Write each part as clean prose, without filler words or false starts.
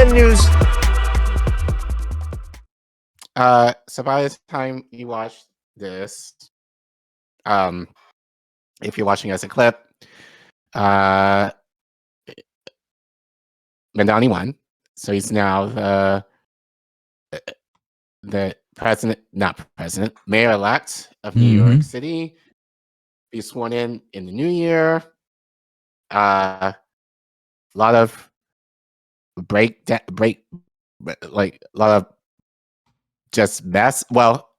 CNN News. So by the time you watch this, if you're watching as a clip, Mamdani won. So he's now the mayor-elect of New York City. He's sworn in the new year. A lot of like a lot of just mess. Well,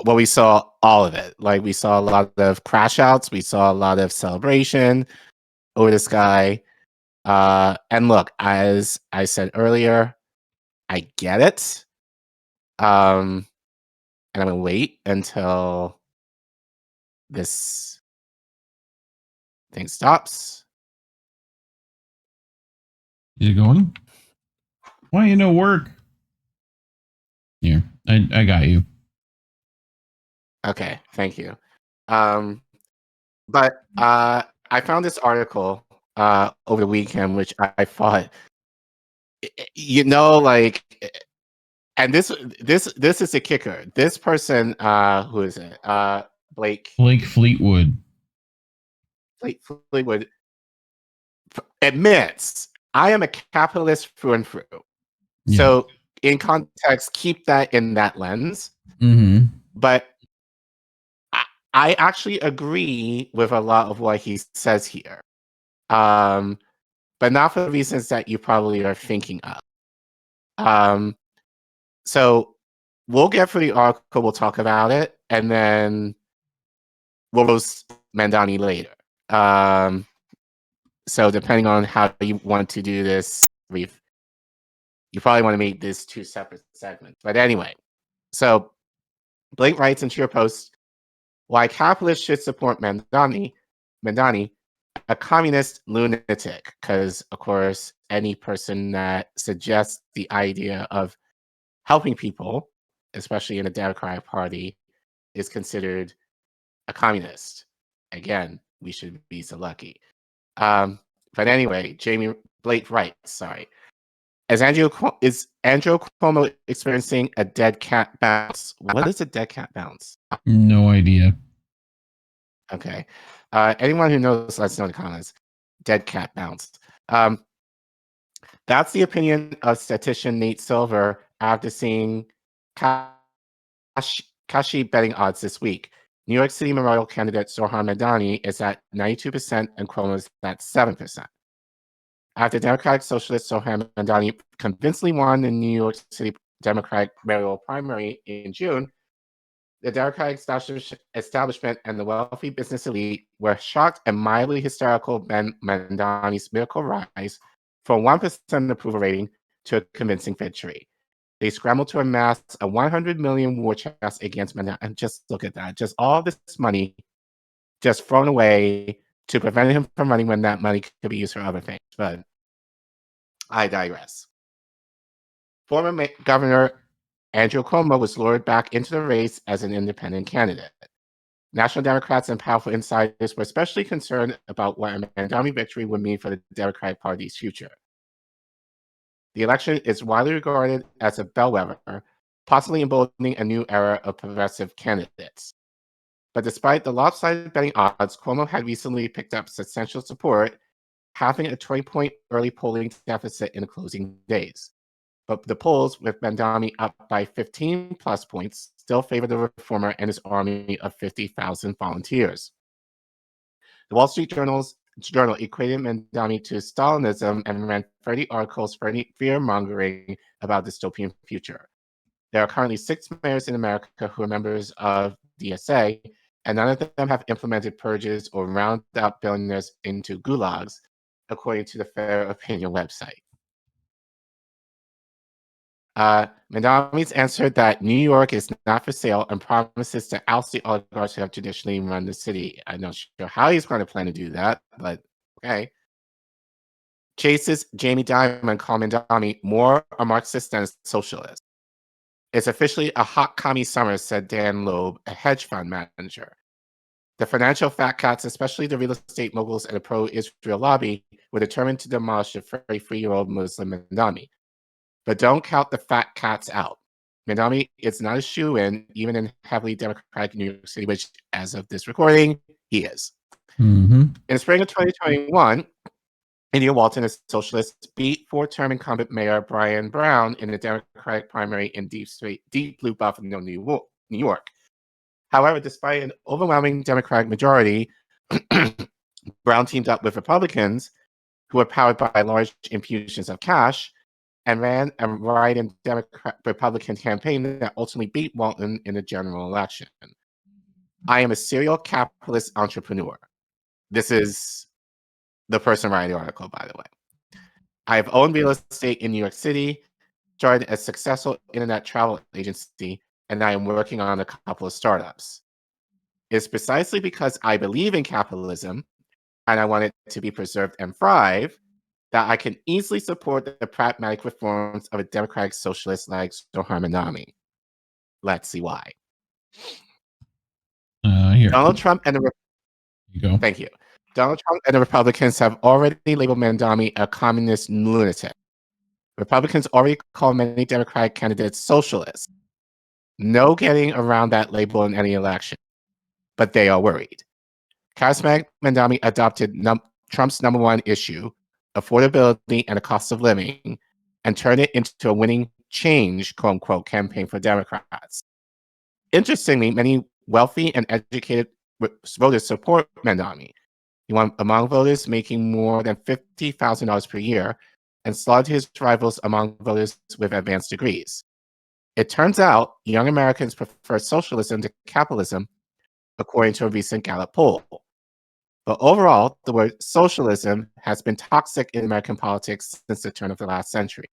we saw all of it. Like we saw a lot of crash outs. We saw a lot of celebration over this guy. And look, as I said earlier, I get it. And I'm gonna wait until this thing stops. You going? Why you no work? Here, I got you. Okay, thank you. But I found this article over the weekend, which I thought, like, and this is the kicker. This person, who is it? Blake Fleetwood. Fleetwood admits, I am a capitalist through and through. Yeah. So in context, keep that in that lens. But I actually agree with a lot of what he says here. But not for the reasons that you probably are thinking of. So we'll get through the article, we'll talk about it, and then we'll roast Mamdani later. So depending on how you want to do this, Reef, you probably want to make this 2 separate segments. But anyway, so Blake writes in ScheerPost, why capitalists should support Mamdani, a communist lunatic, because of course any person that suggests the idea of helping people, especially in the Democratic Party, is considered a communist. Again, we should be so lucky. But anyway, Blake writes, sorry. Is Andrew Cuomo experiencing a dead cat bounce? What is a dead cat bounce? No idea. Okay. Anyone who knows, let us know in the comments. Dead cat bounce. That's the opinion of statistician Nate Silver after seeing Kashi betting odds this week. New York City mayoral candidate Zohran Mamdani is at 92% and Cuomo is at 7%. After Democratic Socialist Zohran Mamdani convincingly won the New York City Democratic mayoral primary in June, the Democratic establishment and the wealthy business elite were shocked and mildly hysterical by Mamdani's miracle rise from 1% approval rating to a convincing victory. They scrambled to amass a 100 million war chest against Mamdani. And just look at that. Just all this money just thrown away to prevent him from running when that money could be used for other things. But I digress. Former Governor Andrew Cuomo was lured back into the race as an independent candidate. National Democrats and powerful insiders were especially concerned about what a Mamdani victory would mean for the Democratic Party's future. The election is widely regarded as a bellwether, possibly emboldening a new era of progressive candidates. But despite the lopsided betting odds, Cuomo had recently picked up substantial support, having a 20-point early polling deficit in the closing days. But the polls, with Mamdani up by 15 plus points, still favor the reformer and his army of 50,000 volunteers. The Wall Street Journal equated Mamdani to Stalinism and ran 30 articles for fear-mongering about dystopian future. There are currently 6 mayors in America who are members of DSA, and none of them have implemented purges or rounded out billionaires into gulags, according to the Fair Opinion website. Mamdani's answered that New York is not for sale and promises to oust the oligarchs who have traditionally run the city. I'm not sure how he's going to plan to do that, but okay. Chase's Jamie Dimon called Mamdani more a Marxist than a socialist. It's officially a hot commie summer, said Dan Loeb, a hedge fund manager. The financial fat cats, especially the real estate moguls and the pro-Israel lobby, were determined to demolish the 33-year-old Muslim Mamdani. But don't count the fat cats out. Mamdani is not a shoo-in, even in heavily Democratic New York City, which, as of this recording, he is. Mm-hmm. In the spring of 2021, India Walton, a socialist, beat four-term incumbent Mayor Brian Brown in the Democratic primary in deep blue Buffalo, New York. However, despite an overwhelming Democratic majority, Brown teamed up with Republicans, who were powered by large infusions of cash, and ran a write-in Republican campaign that ultimately beat Walton in the general election. I am a serial capitalist entrepreneur. This is the person writing the article, by the way. I have owned real estate in New York City, started a successful internet travel agency, and I am working on a couple of startups. It's precisely because I believe in capitalism and I want it to be preserved and thrive that I can easily support the pragmatic reforms of a democratic socialist like Zohran Mamdani. Let's see why. Here. Donald Trump and the you go. Thank you. Donald Trump and the Republicans have already labeled Mamdani a communist lunatic. Republicans already call many Democratic candidates socialists. No getting around that label in any election, but they are worried. Charismatic Mamdani adopted Trump's number one issue, affordability and the cost of living, and turned it into a winning change, quote unquote, campaign for Democrats. Interestingly, many wealthy and educated voters support Mamdani. He won among voters making more than $50,000 per year and slaughtered his rivals among voters with advanced degrees. It turns out young Americans prefer socialism to capitalism, according to a recent Gallup poll. But overall, the word socialism has been toxic in American politics since the turn of the last century.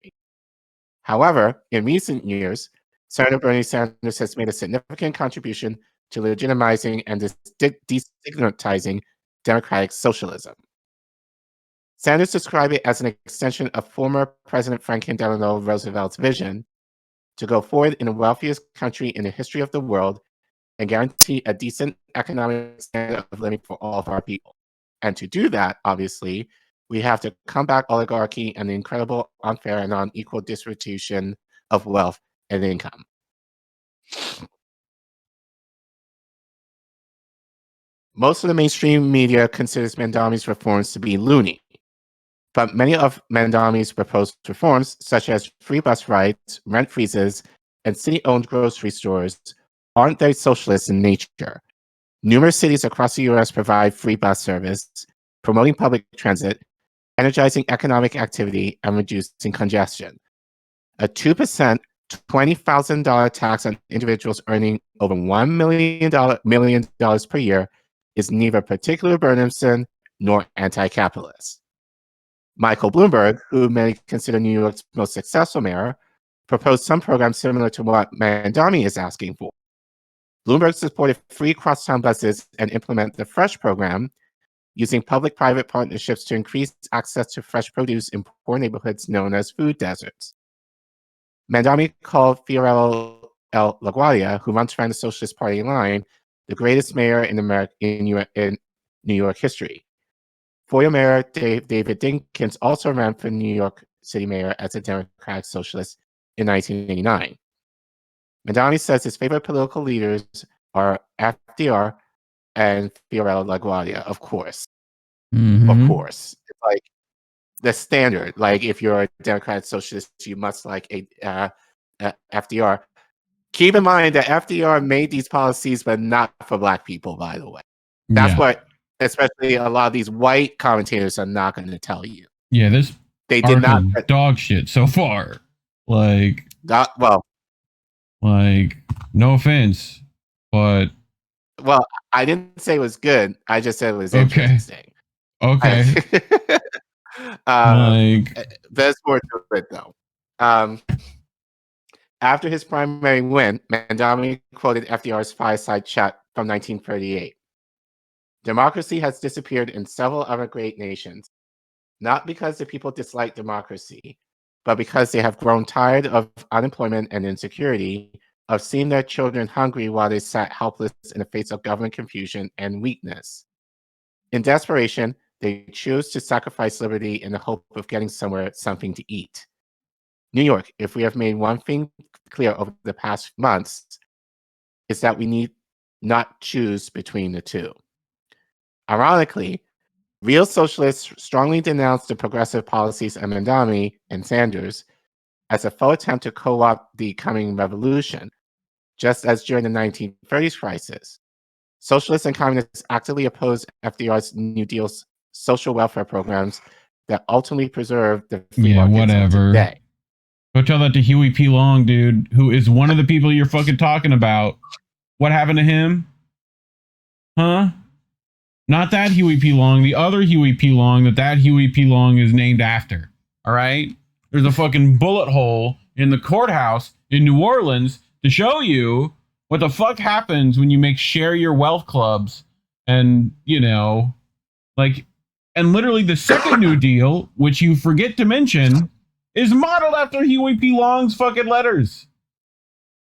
However, in recent years, Senator Bernie Sanders has made a significant contribution to legitimizing and destigmatizing democratic socialism. Sanders described it as an extension of former President Franklin Delano Roosevelt's vision to go forward in the wealthiest country in the history of the world and guarantee a decent economic standard of living for all of our people. And to do that, obviously, we have to combat oligarchy and the incredible, unfair, and unequal distribution of wealth and income. Most of the mainstream media considers Mamdani's reforms to be loony. But many of Mamdani's proposed reforms, such as free bus rides, rent freezes, and city-owned grocery stores, aren't very socialist in nature. Numerous cities across the U.S. provide free bus service, promoting public transit, energizing economic activity, and reducing congestion. A 2%, $20,000 tax on individuals earning over $1 million per year is neither particularly burdensome nor anti-capitalist. Michael Bloomberg, who many consider New York's most successful mayor, proposed some programs similar to what Mamdani is asking for. Bloomberg supported free crosstown buses and implemented the Fresh program, using public-private partnerships to increase access to fresh produce in poor neighborhoods known as food deserts. Mamdani called Fiorello LaGuardia, who runs around the Socialist Party line, the greatest mayor in New York history. Former Mayor David Dinkins also ran for New York City mayor as a Democratic Socialist in 1989. Mamdani says his favorite political leaders are FDR and Fiorello LaGuardia, of course. Mm-hmm. Of course. It's like the standard. Like, if you're a Democratic Socialist, you must like a FDR. Keep in mind that FDR made these policies, but not for Black people, by the way. That's what especially a lot of these white commentators are not going to tell you. Yeah, this they did not dog shit so far. Like, like, no offense, but I didn't say it was good. I just said it was interesting. Okay. There's more to it though. After his primary win, Mamdani quoted FDR's fireside chat from 1938. Democracy has disappeared in several other great nations, not because the people dislike democracy, but because they have grown tired of unemployment and insecurity, of seeing their children hungry while they sat helpless in the face of government confusion and weakness. In desperation, they choose to sacrifice liberty in the hope of getting something to eat. New York, if we have made one thing clear over the past months, is that we need not choose between the two. Ironically, real socialists strongly denounced the progressive policies of Mamdani and Sanders as a faux attempt to co-opt the coming revolution, just as during the 1930s crisis. Socialists and communists actively opposed FDR's New Deal's social welfare programs that ultimately preserved the free markets of today. Go tell that to Huey P. Long, dude, who is one of the people you're fucking talking about. What happened to him? Huh? Not that Huey P. Long, the other Huey P. Long that Huey P. Long is named after. All right? There's a fucking bullet hole in the courthouse in New Orleans to show you what the fuck happens when you make share your wealth clubs and, you know, like, and literally the second New Deal, which you forget to mention, is modeled after Huey P. Long's fucking letters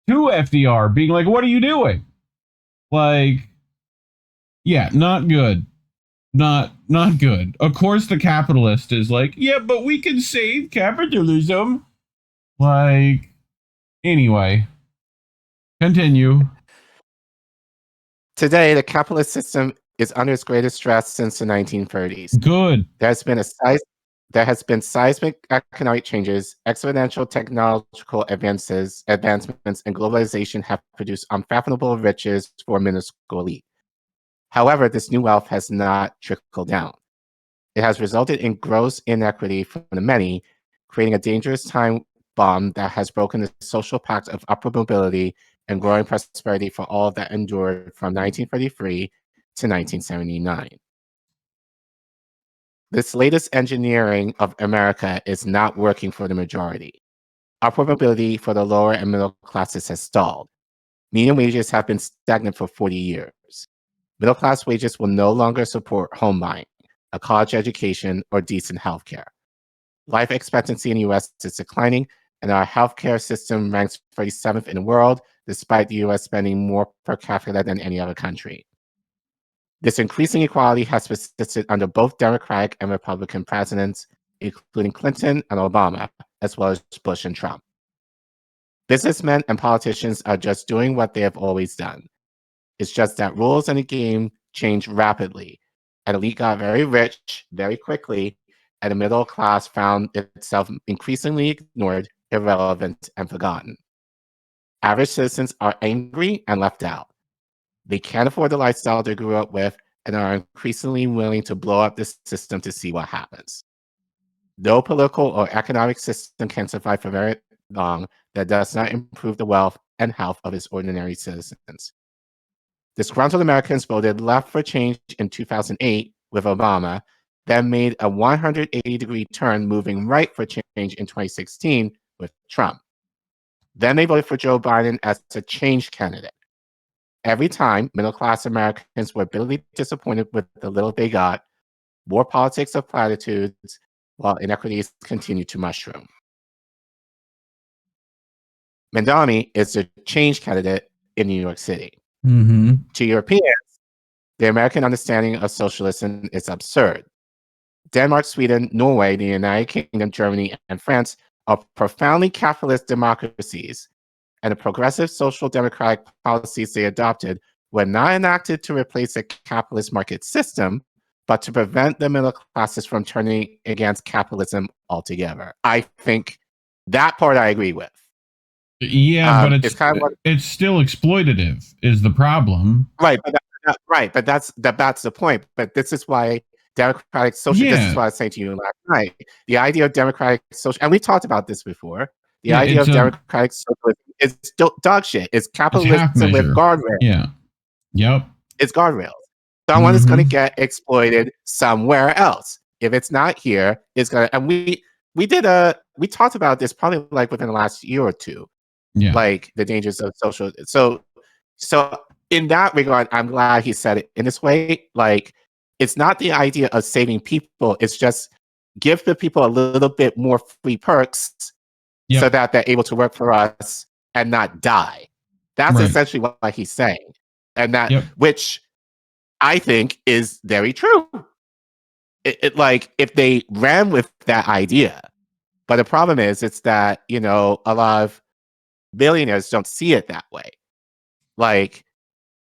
to FDR, being like, what are you doing? Like, yeah, not good. Not good. Of course the capitalist is like, yeah, but we can save capitalism. Like, anyway, continue. Today, the capitalist system is under its greatest stress since the 1930s. Good. There has been seismic economic changes, exponential technological advancements, and globalization have produced unfathomable riches for a minuscule elite. However, this new wealth has not trickled down. It has resulted in gross inequity for the many, creating a dangerous time bomb that has broken the social pact of upward mobility and growing prosperity for all that endured from 1933 to 1979. This latest engineering of America is not working for the majority. Upward mobility for the lower and middle classes has stalled. Median wages have been stagnant for 40 years. Middle class wages will no longer support home buying, a college education, or decent healthcare. Life expectancy in the US is declining, and our healthcare system ranks 37th in the world, despite the US spending more per capita than any other country. This increasing equality has persisted under both Democratic and Republican presidents, including Clinton and Obama, as well as Bush and Trump. Businessmen and politicians are just doing what they have always done. It's just that rules in the game change rapidly. An elite got very rich very quickly, and the middle class found itself increasingly ignored, irrelevant, and forgotten. Average citizens are angry and left out. They can't afford the lifestyle they grew up with and are increasingly willing to blow up the system to see what happens. No political or economic system can survive for very long that does not improve the wealth and health of its ordinary citizens. Disgruntled Americans voted left for change in 2008 with Obama, then made a 180-degree turn moving right for change in 2016 with Trump. Then they voted for Joe Biden as a change candidate. Every time, middle-class Americans were bitterly disappointed with the little they got, more politics of platitudes, while inequities continued to mushroom. Mamdani is a change candidate in New York City. Mm-hmm. To Europeans, the American understanding of socialism is absurd. Denmark, Sweden, Norway, the United Kingdom, Germany, and France are profoundly capitalist democracies, and the progressive social democratic policies they adopted were not enacted to replace a capitalist market system, but to prevent the middle classes from turning against capitalism altogether. I think that part I agree with. Yeah, but it's kind of it's still exploitative is the problem. Right, but that's the point. But this is why democratic social. This is what I was saying to you last night. The idea of democratic social, and we talked about this before. The idea of democratic socialism is dog shit. It's capitalism with guardrails. Yeah. Yep. It's guardrails. Someone is going to get exploited somewhere else. If it's not here, it's going to. And we talked about this probably like within the last year or two. Yeah. Like the dangers of social. So in that regard, I'm glad he said it in this way. Like, it's not the idea of saving people. It's just give the people a little bit more free perks so that they're able to work for us and not die. That's essentially what he's saying. And that, which I think is very true. It like, if they ran with that idea, But the problem is, it's that, a lot of billionaires don't see it that way. Like,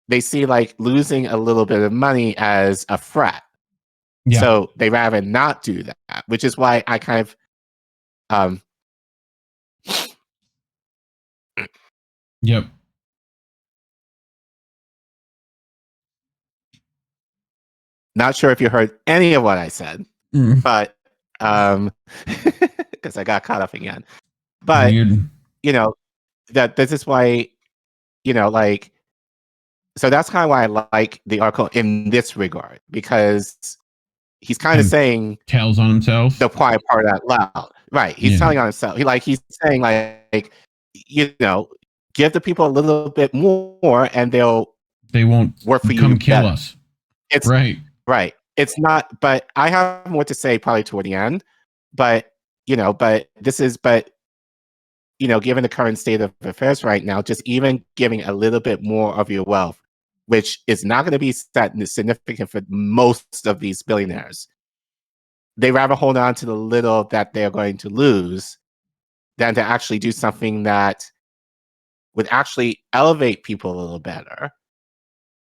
they see like losing a little bit of money as a threat. Yeah. So they rather not do that, which is why I kind of Yep. not sure if you heard any of what I said, but because I got caught up again. But Weird. that this is why, like, so that's kind of why I like the article in this regard, because he's kind of saying tells on himself. The quiet part out loud. Right. He's telling on himself. He's saying like, give the people a little bit more and they won't work for come you kill better. us. It's right. Right. It's not, but I have more to say probably toward the end. But given the current state of affairs right now, just even giving a little bit more of your wealth, which is not going to be significant for most of these billionaires, they rather hold on to the little that they're going to lose than to actually do something that would actually elevate people a little better.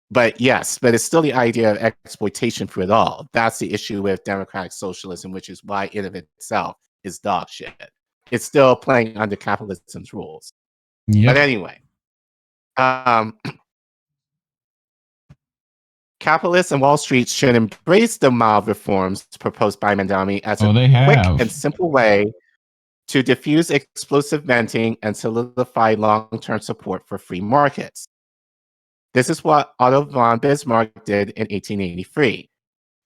But yes, but it's still the idea of exploitation for it all. That's the issue with democratic socialism, which is why it of itself is dog shit. It's still playing under capitalism's rules. Yep. But anyway, capitalists and Wall Street should embrace the mild reforms proposed by Mamdani as a quick and simple way to diffuse explosive venting and solidify long-term support for free markets. This is what Otto von Bismarck did in 1883.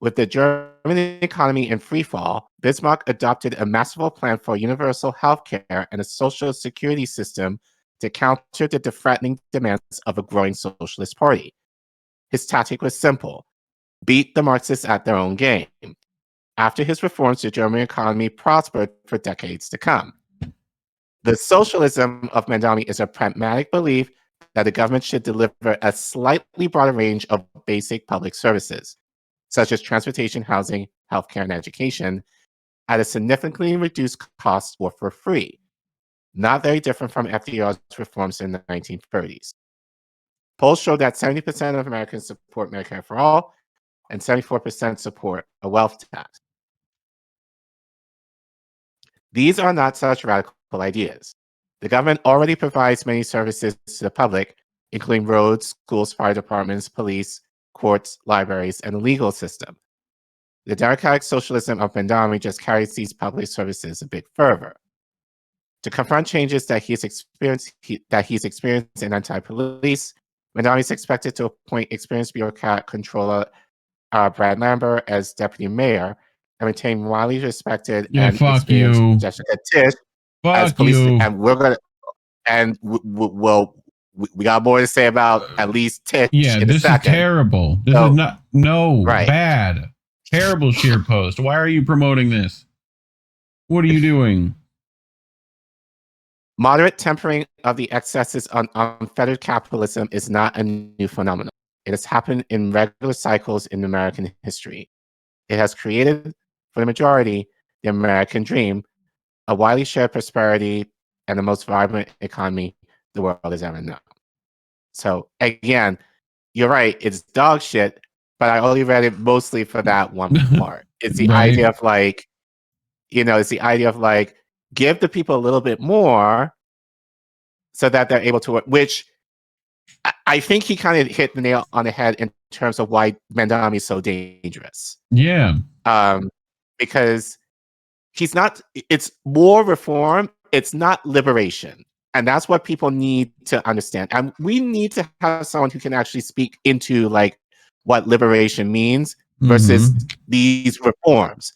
With the German economy in freefall, Bismarck adopted a masterful plan for universal health care and a social security system to counter the threatening demands of a growing socialist party. His tactic was simple: beat the Marxists at their own game. After his reforms, the German economy prospered for decades to come. The socialism of Mamdani is a pragmatic belief that the government should deliver a slightly broader range of basic public services, such as transportation, housing, healthcare, and education, at a significantly reduced cost or for free, not very different from FDR's reforms in the 1930s. Polls show that 70% of Americans support Medicare for all, and 74% support a wealth tax. These are not such radical ideas. The government already provides many services to the public, including roads, schools, fire departments, police, courts, libraries, and the legal system. The democratic socialism of Mamdani just carries these public services a bit further. To confront changes that he's experienced in anti-police, Mamdani is expected to appoint experienced bureaucrat controller Brad Lambert as deputy mayor and retain widely respected and experienced Jessica Tisch as police. And we're gonna, and we got more to say about at least Tisch. Yeah, in this a second. Is terrible. This is not bad. Terrible ScheerPost. Why are you promoting this? What are you doing? Moderate tempering of the excesses on unfettered capitalism is not a new phenomenon. It has happened in regular cycles in American history. It has created, for the majority, the American dream, a widely shared prosperity, and the most vibrant economy the world has ever known. So again, you're right, it's dog shit, but I only read it mostly for that one part. It's the idea of like, it's the idea of like, give the people a little bit more so that they're able to work, which I think he kind of hit the nail on the head in terms of why Mamdani is so dangerous. Yeah. Because it's more reform, it's not liberation. And that's what people need to understand. And we need to have someone who can actually speak into like what liberation means versus these reforms.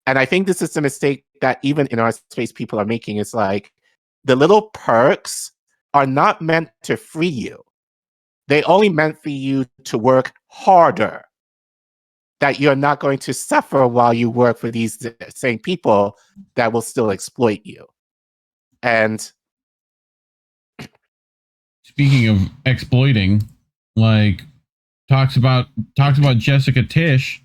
And I think this is a mistake that even in our space people are making. It's like the little perks are not meant to free you. They only meant for you to work harder. That you're not going to suffer while you work for these same people that will still exploit you. And speaking of exploiting, like talks about Jessica Tisch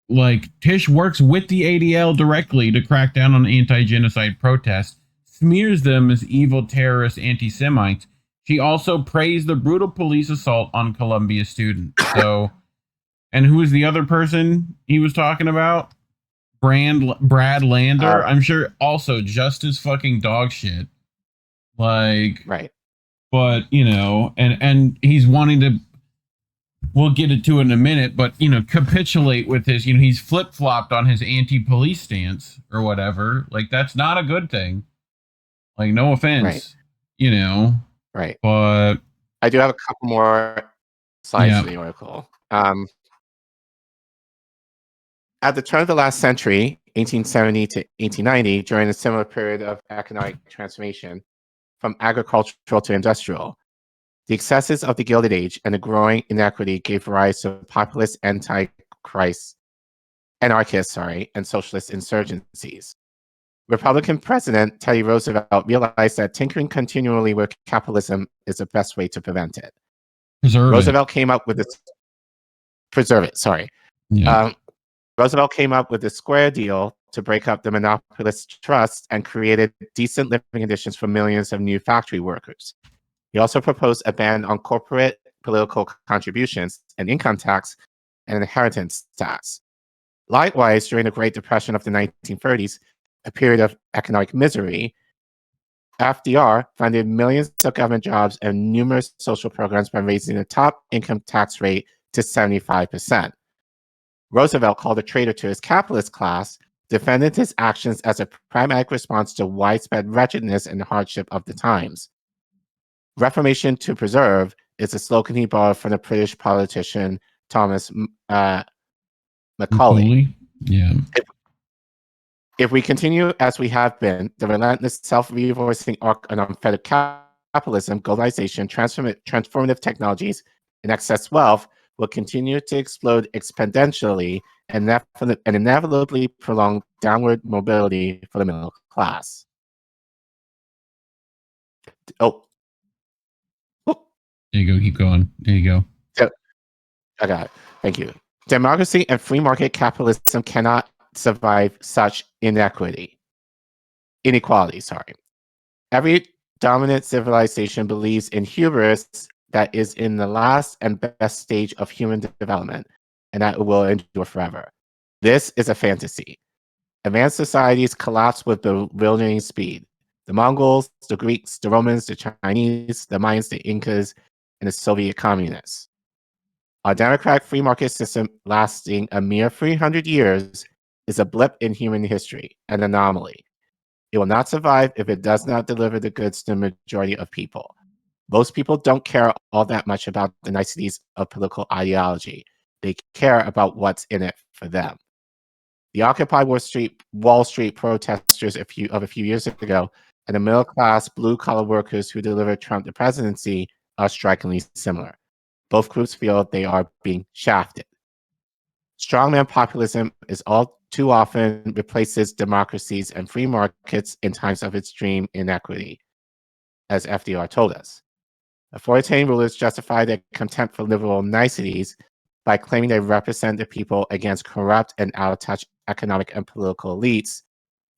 like Tish works with the ADL directly to crack down on anti-genocide protests, smears them as evil terrorist anti-Semites. She also praised the brutal police assault on Columbia students. So, and who is the other person he was talking about? Brad Lander. I'm sure also just as fucking dog shit. Like, right. But and he's wanting to. We'll get into it in a minute, but capitulate with his. He's flip flopped on his anti-police stance or whatever. Like that's not a good thing. Like no offense, Right. But I do have a couple more slides to the article. At the turn of the last century, 1870 to 1890, during a similar period of economic transformation from agricultural to industrial, the excesses of the Gilded Age and the growing inequity gave rise to populist anarchists, and socialist insurgencies. Republican President Teddy Roosevelt realized that tinkering continually with capitalism is the best way to prevent it. Roosevelt came up with this square deal to break up the monopolist trust and created decent living conditions for millions of new factory workers. He also proposed a ban on corporate political contributions, an income tax, and an inheritance tax. Likewise, during the Great Depression of the 1930s, a period of economic misery, FDR funded millions of government jobs and numerous social programs by raising the top income tax rate to 75%. Roosevelt, called a traitor to his capitalist class, defended his actions as a pragmatic response to widespread wretchedness and hardship of the times. Reformation to preserve is a slogan he borrowed from the British politician Thomas Macaulay. Yeah. If we continue as we have been, the relentless self-reinforcing arc of unfettered capitalism, globalization, transformative technologies, and excess wealth will continue to explode exponentially and inevitably prolong downward mobility for the middle class. There you go. Keep going. There you go. I got it. Thank you. Democracy and free market capitalism cannot survive such inequality. Every dominant civilization believes in hubris that is in the last and best stage of human development, and that it will endure forever. This is a fantasy. Advanced societies collapse with bewildering speed. The Mongols, the Greeks, the Romans, the Chinese, the Mayans, the Incas, and the Soviet communists. Our democratic free market system lasting a mere 300 years is a blip in human history, an anomaly. It will not survive if it does not deliver the goods to the majority of people. Most people don't care all that much about the niceties of political ideology. They care about what's in it for them. The Occupy Wall Street protesters of a few years ago and the middle-class blue-collar workers who delivered Trump the presidency are strikingly similar. Both groups feel they are being shafted. Strongman populism is all too often replaces democracies and free markets in times of extreme inequity, as FDR told us. Authoritarian rulers justify their contempt for liberal niceties by claiming they represent the people against corrupt and out-of-touch economic and political elites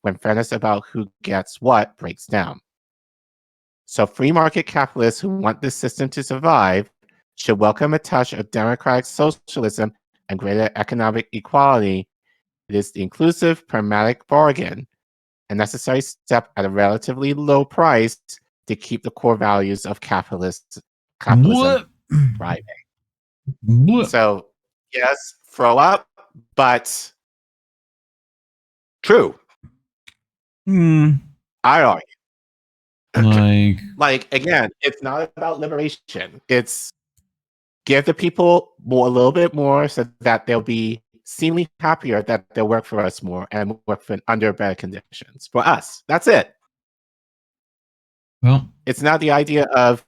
when fairness about who gets what breaks down. So free market capitalists who want this system to survive should welcome a touch of democratic socialism and greater economic equality. It is the inclusive, pragmatic bargain, a necessary step at a relatively low price to keep the core values of capitalism thriving. So, yes, throw up, but true. I argue. Like again, it's not about liberation. It's give the people a little bit more so that they'll be seemingly happier that they'll work for us more and work under better conditions for us. That's it. Well, it's not the idea of,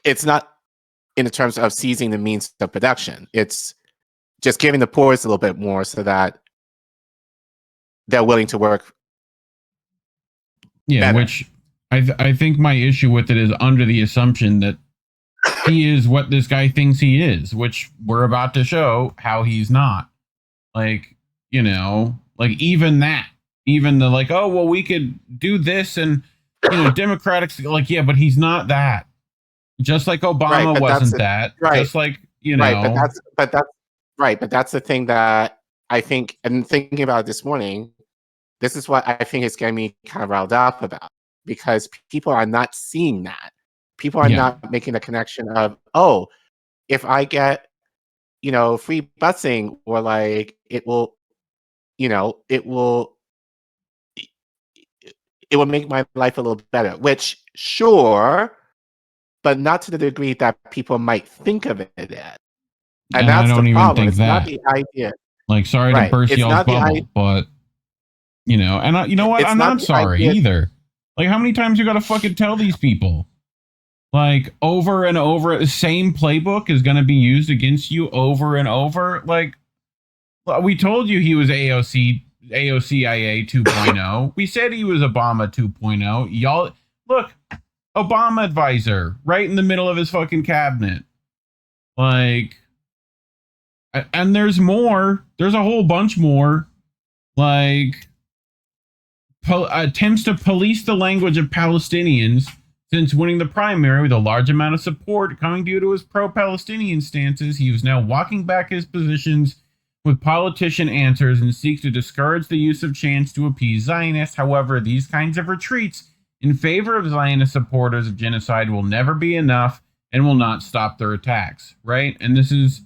it's not in the terms of seizing the means of production. It's just giving the poorest a little bit more so that they're willing to work. Yeah, better. Which I think my issue with it is under the assumption that he is what this guy thinks he is, which we're about to show how he's not. Like, you know, like even that, even the like, oh, well, we could do this and, you know, Democrats, like, yeah, but he's not that. Just like Obama wasn't that. Right. Just like, you know. Right, but that's the thing that I think, and thinking about it this morning, this is what I think is getting me kind of riled up about, because people are not seeing that. People are not making the connection of, oh, if I get, you know, free busing, or like it will, you know, it will make my life a little better, which sure, but not to the degree that people might think of it as. And that's I don't the even problem. think it's that. not the idea. Like, sorry to burst y'all's bubble, but you know, and you know what? I'm not sorry either. Like, how many times you got to fucking tell these people? Like, over and over, the same playbook is going to be used against you over and over. Like, we told you he was AOCIA 2.0. We said he was Obama 2.0. Y'all, look, Obama advisor, right in the middle of his fucking cabinet. Like, and there's more. There's a whole bunch more. Like, attempts to police the language of Palestinians since winning the primary with a large amount of support coming due to his pro-Palestinian stances. He is now walking back his positions with politician answers and seeks to discourage the use of chants to appease Zionists. However, these kinds of retreats in favor of Zionist supporters of genocide will never be enough and will not stop their attacks, right? And this is,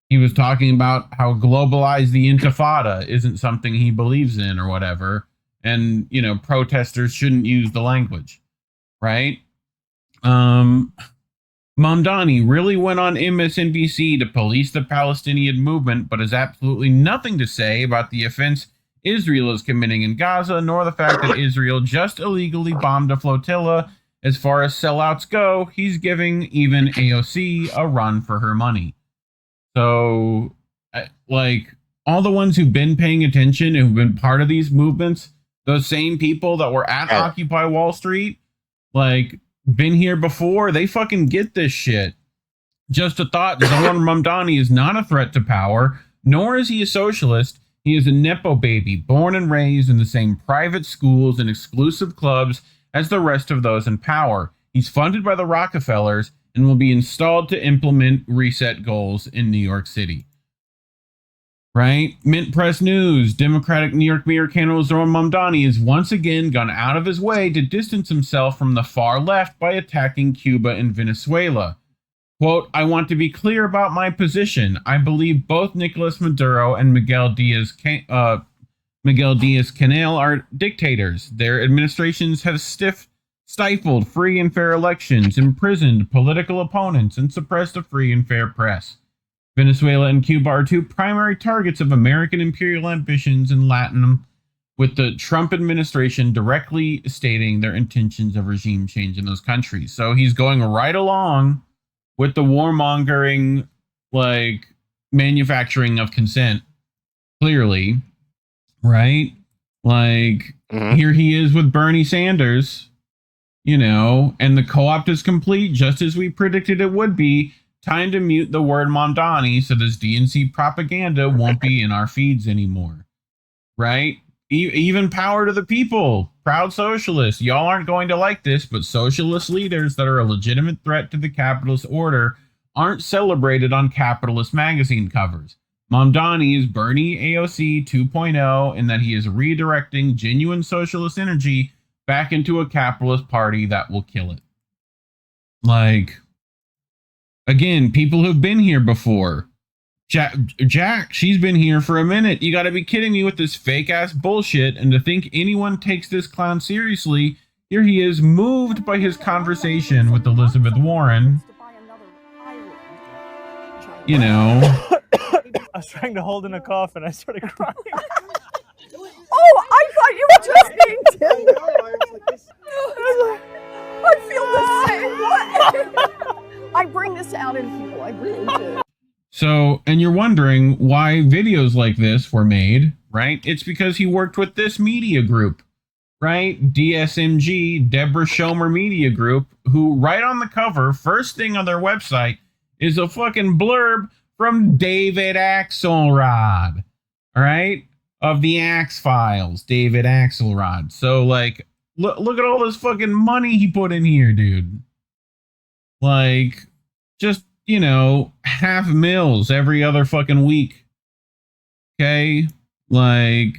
he was talking about how globalized the Intifada isn't something he believes in or whatever. And, you know, protesters shouldn't use the language, right? Mamdani really went on MSNBC to police the Palestinian movement, but has absolutely nothing to say about the offense Israel is committing in Gaza, nor the fact that Israel just illegally bombed a flotilla. As far as sellouts go, he's giving even AOC a run for her money. So, like, all the ones who've been paying attention, who've been part of these movements, those same people that were at Occupy Wall Street, like, been here before, they fucking get this shit. Just a thought, Zohran Mamdani is not a threat to power, nor is he a socialist. He is a Nepo baby, born and raised in the same private schools and exclusive clubs as the rest of those in power. He's funded by the Rockefellers and will be installed to implement reset goals in New York City. Right? Mint Press News. Democratic New York Mayor candidate Zohran Mamdani has once again gone out of his way to distance himself from the far left by attacking Cuba and Venezuela. Quote, I want to be clear about my position. I believe both Nicolas Maduro and Miguel Diaz-Canel are dictators. Their administrations have stifled free and fair elections, imprisoned political opponents, and suppressed a free and fair press. Venezuela and Cuba are two primary targets of American imperial ambitions in Latin, with the Trump administration directly stating their intentions of regime change in those countries. So he's going right along with the warmongering, like, manufacturing of consent, clearly, right? Like, here he is with Bernie Sanders, you know, and the co-opt is complete, just as we predicted it would be. Time to mute the word Mamdani so this DNC propaganda won't be in our feeds anymore, right? Even power to the people, proud socialists. Y'all aren't going to like this, but socialist leaders that are a legitimate threat to the capitalist order aren't celebrated on capitalist magazine covers. Mamdani is Bernie AOC 2.0 in that he is redirecting genuine socialist energy back into a capitalist party that will kill it. Like, again, people who've been here before. Jack, she's been here for a minute. You got to be kidding me with this fake ass bullshit. And to think anyone takes this clown seriously, here he is, moved by his conversation with Elizabeth Warren. You know. I was trying to hold in a cough and I started crying. Oh, I thought you were just being tender. I feel the same way. I bring this out in people. I really do. So, and you're wondering why videos like this were made, right? It's because he worked with this media group, right? DSMG, Deborah Schomer Media Group, who right on the cover, first thing on their website, is a fucking blurb from David Axelrod, all right? Of the Axe Files, David Axelrod. So, like, look at all this fucking money he put in here, dude. Like, just, you know, $500,000 every other fucking week. Okay? Like,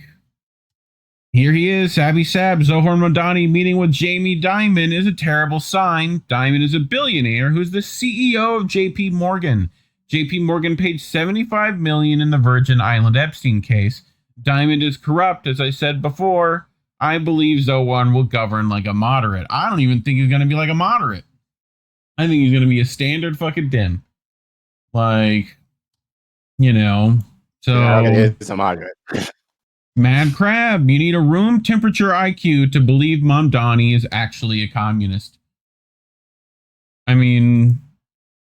here he is, Sabby Sab, Zohran Mamdani meeting with Jamie Dimon is a terrible sign. Dimon is a billionaire who's the CEO of JP Morgan. JP Morgan paid $75 million in the Virgin Island Epstein case. Dimon is corrupt, as I said before. I believe Zohran will govern like a moderate. I don't even think he's going to be like a moderate. I think he's going to be a standard fucking dim. Like, you know, so... Yeah, it is a moderate. Mad Crab, you need a room temperature IQ to believe Mamdani is actually a communist. I mean,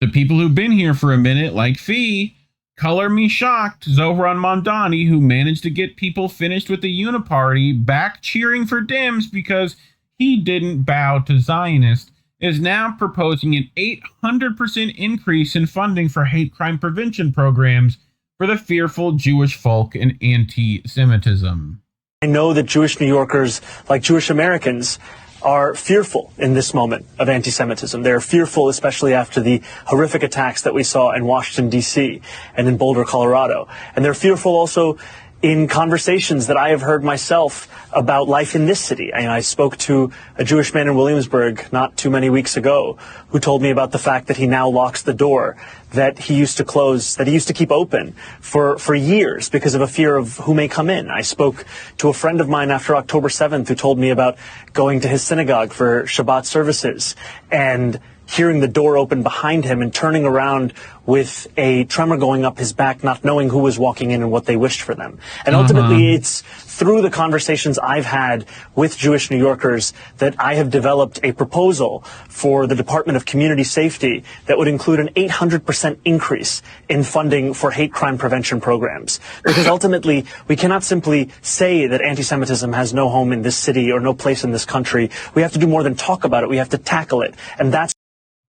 the people who've been here for a minute, like Fee, color me shocked. Zohran Mamdani, who managed to get people finished with the Uniparty back cheering for Dems because he didn't bow to Zionists, is now proposing an 800% increase in funding for hate crime prevention programs for the fearful Jewish folk and anti-Semitism. I know that Jewish New Yorkers, like Jewish Americans, are fearful in this moment of anti-Semitism. They're fearful, especially after the horrific attacks that we saw in Washington, D.C. and in Boulder, Colorado. And they're fearful also in conversations that I have heard myself about life in this city. I spoke to a Jewish man in Williamsburg not too many weeks ago who told me about the fact that he now locks the door that he used to close, that he used to keep open for years because of a fear of who may come in. I spoke to a friend of mine after October 7th who told me about going to his synagogue for Shabbat services and hearing the door open behind him and turning around with a tremor going up his back, not knowing who was walking in and what they wished for them. And ultimately, it's through the conversations I've had with Jewish New Yorkers that I have developed a proposal for the Department of Community Safety that would include an 800% increase in funding for hate crime prevention programs. Because ultimately, we cannot simply say that anti-Semitism has no home in this city or no place in this country. We have to do more than talk about it. We have to tackle it. And that's...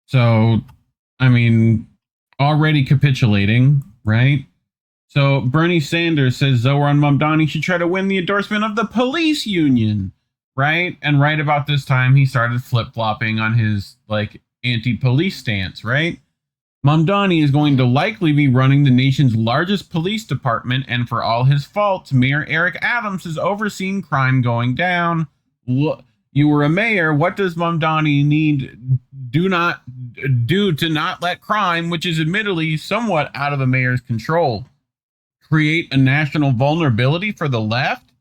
So, I mean, already capitulating, right? So Bernie Sanders says Zohran Mamdani should try to win the endorsement of the police union, right? And right about this time, he started flip-flopping on his, like, anti-police stance, right? Mamdani is going to likely be running the nation's largest police department, and for all his faults, Mayor Eric Adams has overseen crime going down. You were a mayor. What does Mamdani need do to not let crime, which is admittedly somewhat out of the mayor's control, create a national vulnerability for the left?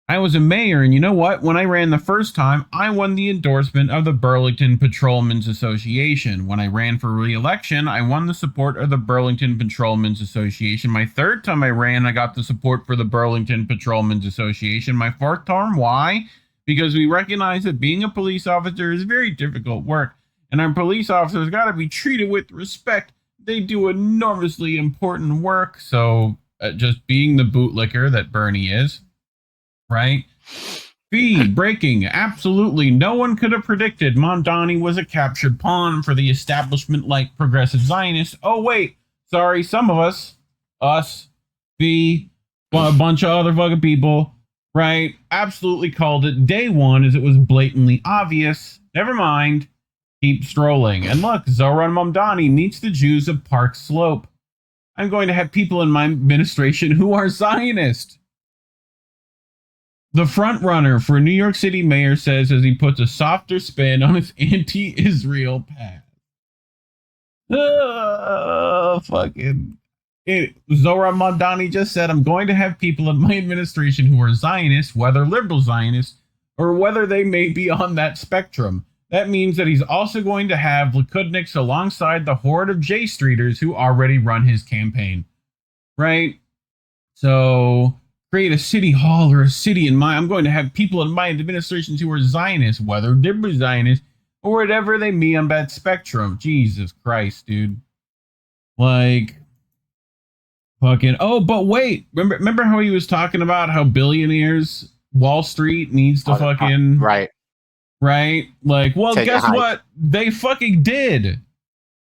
I was a mayor, and you know what? When I ran the first time, I won the endorsement of the Burlington Patrolmen's Association. When I ran for re-election, I won the support of the Burlington Patrolmen's Association. My third time I ran, I got the support for the Burlington Patrolmen's Association. My fourth term, why? Because we recognize that being a police officer is very difficult work, and our police officers got to be treated with respect. They do enormously important work, so just being the bootlicker that Bernie is, right? Feed, breaking, absolutely no one could have predicted Mamdani was a captured pawn for the establishment like progressive Zionists. Oh, wait, sorry, some of us, Fee, a bunch of other fucking people, right, absolutely called it day one as it was blatantly obvious. Never mind. Keep strolling. And look, Zohran Mamdani meets the Jews of Park Slope. I'm going to have people in my administration who are Zionist. The front runner for New York City mayor says as he puts a softer spin on his anti-Israel path. Zohran Mamdani just said, I'm going to have people in my administration who are Zionists, whether liberal Zionists or whether they may be on that spectrum. That means that he's also going to have Likudniks alongside the horde of J Streeters who already run his campaign. Right? So create a city hall or a city in my... I'm going to have people in my administrations who are Zionists, whether liberal Zionists or whatever they be on that spectrum. Jesus Christ, dude. Like... Fucking, oh, but wait, remember how he was talking about how billionaires Wall Street needs to fucking right. Like, well, Take guess what? They fucking did.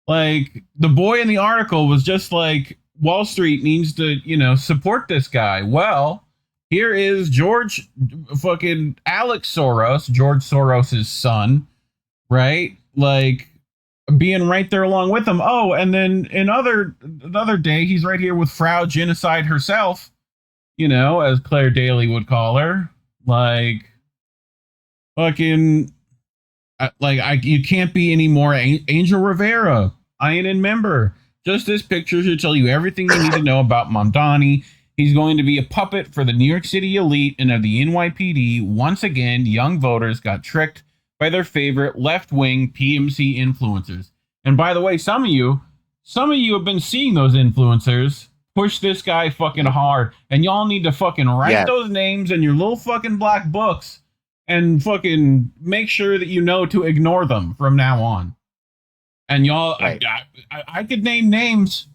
Like, the boy in the article was just like, Wall Street needs to, you know, support this guy. Well, here is George fucking Alex Soros, George Soros's son, right? Like, being right there along with him. Oh, and then another day, he's right here with Frau Genocide herself, you know, as Claire Daly would call her. Like, fucking, you can't be any more Angel Rivera, INN member. Just this picture should tell you everything you need to know about Mamdani. He's going to be a puppet for the New York City elite and of the NYPD. Once again, young voters got tricked by their favorite left-wing PMC influencers. And by the way, some of you have been seeing those influencers push this guy fucking hard, and y'all need to fucking write those names in your little fucking black books and fucking make sure that you know to ignore them from now on. And y'all, right. I could name names,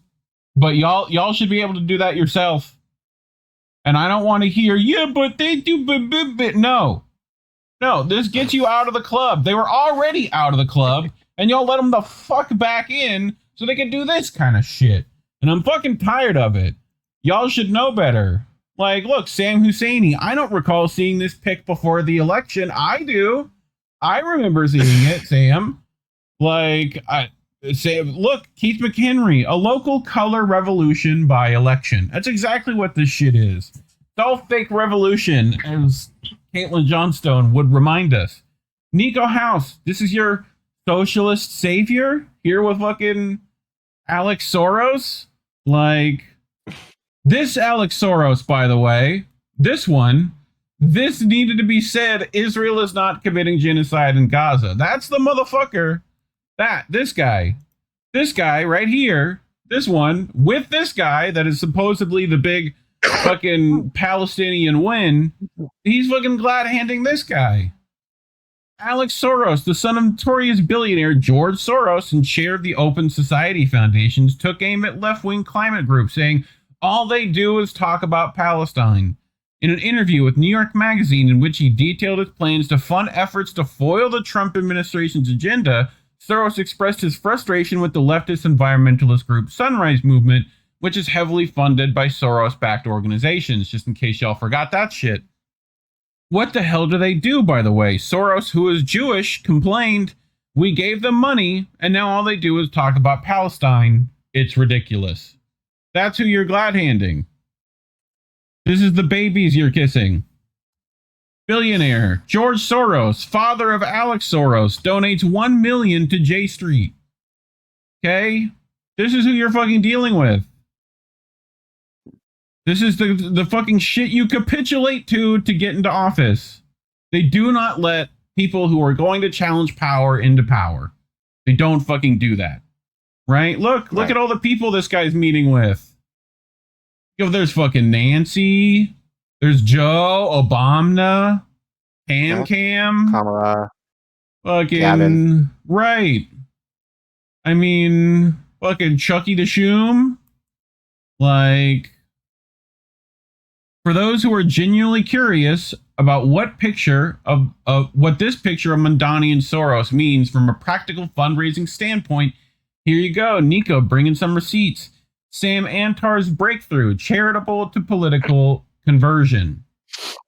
but y'all should be able to do that yourself. And I don't want to hear, yeah, but they do, but no, this gets you out of the club. They were already out of the club, and y'all let them the fuck back in so they can do this kind of shit. And I'm fucking tired of it. Y'all should know better. Like, look, Sam Husseini, I don't recall seeing this pic before the election. I do. I remember seeing it, Sam. Like, look, Keith McHenry, a local color revolution by election. That's exactly what this shit is. It's all fake revolution, as Caitlin Johnstone would remind us. Nico House, this is your socialist savior here with fucking Alex Soros? Like, this Alex Soros, by the way, this needed to be said. Israel is not committing genocide in Gaza. That's the motherfucker. This guy right here, this one, with this guy that is supposedly the big fucking Palestinian win, he's fucking glad-handing this guy. Alex Soros, the son of notorious billionaire George Soros and chair of the Open Society Foundations, took aim at left-wing climate groups, saying all they do is talk about Palestine. In an interview with New York Magazine in which he detailed his plans to fund efforts to foil the Trump administration's agenda, Soros expressed his frustration with the leftist environmentalist group Sunrise Movement, which is heavily funded by Soros-backed organizations, just in case y'all forgot that shit. What the hell do they do, by the way? Soros, who is Jewish, complained, we gave them money, and now all they do is talk about Palestine. It's ridiculous. That's who you're glad-handing. This is the babies you're kissing. Billionaire George Soros, father of Alex Soros, donates $1 million to J Street. Okay? This is who you're fucking dealing with. This is the fucking shit you capitulate to get into office. They do not let people who are going to challenge power into power. They don't fucking do that. Right? Look at all the people this guy's meeting with. There's fucking Nancy. There's Joe, Obama, Cam, Kamala, fucking Gavin. Right. I mean, fucking Chucky the Shoom. Like, for those who are genuinely curious about what this picture of Mamdani and Soros means from a practical fundraising standpoint, here you go. Nico bringing some receipts. Sam Antar's breakthrough, charitable to political conversion.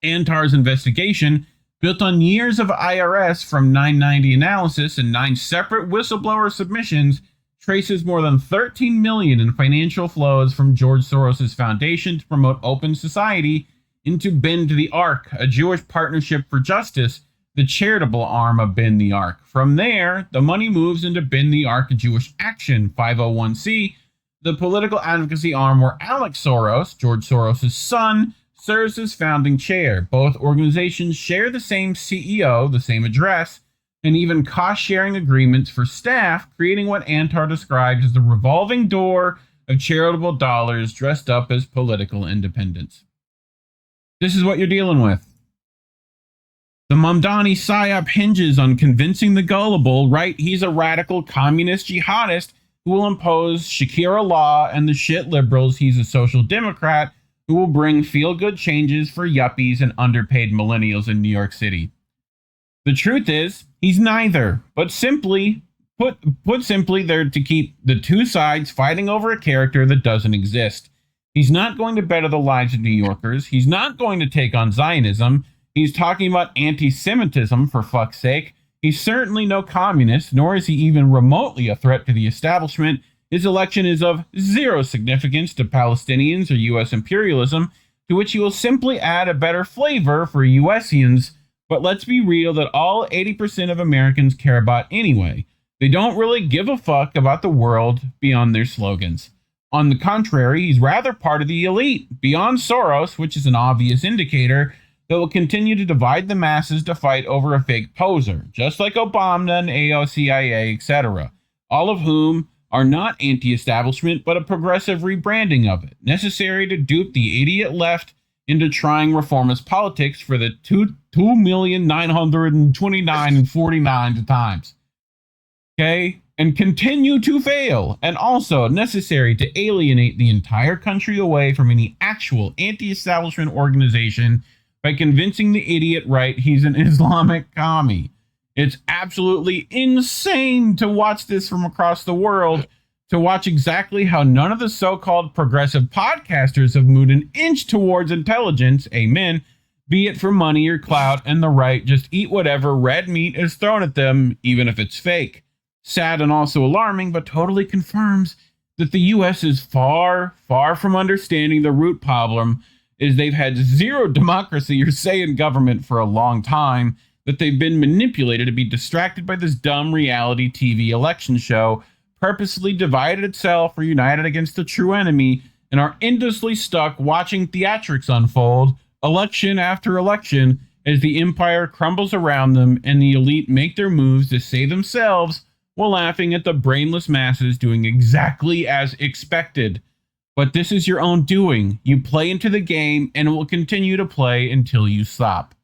Antar's investigation, built on years of IRS from 990 analysis and 9 separate whistleblower submissions, traces more than $13 million in financial flows from George Soros' foundation to promote open society into Bend the Ark, a Jewish partnership for justice, the charitable arm of Bend the Ark. From there, the money moves into Bend the Ark, a Jewish Action, 501c, the political advocacy arm where Alex Soros, George Soros' son, serves as founding chair. Both organizations share the same CEO, the same address, and even cost-sharing agreements for staff, creating what Antar described as the revolving door of charitable dollars dressed up as political independence. This is what you're dealing with. The Mamdani psyop hinges on convincing the gullible, right? He's a radical communist jihadist who will impose Shakira law and the shit liberals. He's a social democrat who will bring feel-good changes for yuppies and underpaid millennials in New York City. The truth is, he's neither, but simply, put simply, they're to keep the two sides fighting over a character that doesn't exist. He's not going to better the lives of New Yorkers. He's not going to take on Zionism. He's talking about anti-Semitism, for fuck's sake. He's certainly no communist, nor is he even remotely a threat to the establishment. His election is of zero significance to Palestinians or U.S. imperialism, to which he will simply add a better flavor for USians. But let's be real that all 80% of Americans care about anyway. They don't really give a fuck about the world beyond their slogans. On the contrary, he's rather part of the elite, beyond Soros, which is an obvious indicator that will continue to divide the masses to fight over a fake poser, just like Obama and AOCIA, etc., all of whom are not anti-establishment, but a progressive rebranding of it, necessary to dupe the idiot left into trying reformist politics for the 2,929,049 times. Okay? And continue to fail, and also necessary to alienate the entire country away from any actual anti-establishment organization by convincing the idiot right he's an Islamic commie. It's absolutely insane to watch this from across the world, to watch exactly how none of the so-called progressive podcasters have moved an inch towards intelligence, amen, be it for money or clout, and the right just eat whatever red meat is thrown at them, even if it's fake. Sad and also alarming, but totally confirms that the U.S. is far, far from understanding the root problem is they've had zero democracy or say in government for a long time, that they've been manipulated to be distracted by this dumb reality TV election show, purposely divided itself or united against the true enemy, and are endlessly stuck watching theatrics unfold, election after election, as the empire crumbles around them and the elite make their moves to save themselves while laughing at the brainless masses doing exactly as expected. But this is your own doing. You play into the game, and it will continue to play until you stop.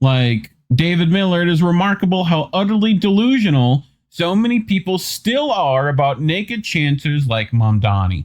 Like David Miller, it is remarkable how utterly delusional so many people still are about naked chancers like Mamdani.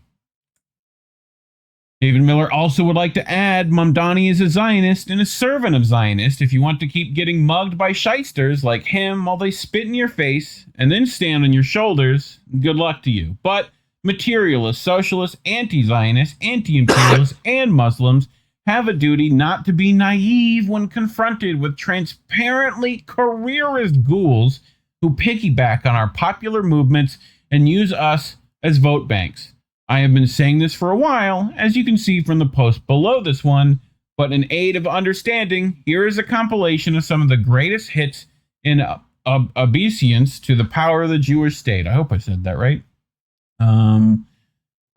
David Miller also would like to add, Mamdani is a Zionist and a servant of Zionists. If you want to keep getting mugged by shysters like him while they spit in your face and then stand on your shoulders, good luck to you. But materialists, socialists, anti-Zionists, anti-imperialists, and Muslims have a duty not to be naive when confronted with transparently careerist ghouls who piggyback on our popular movements and use us as vote banks. I have been saying this for a while, as you can see from the post below this one, but in aid of understanding, here is a compilation of some of the greatest hits in obeisance to the power of the Jewish state. I hope I said that right.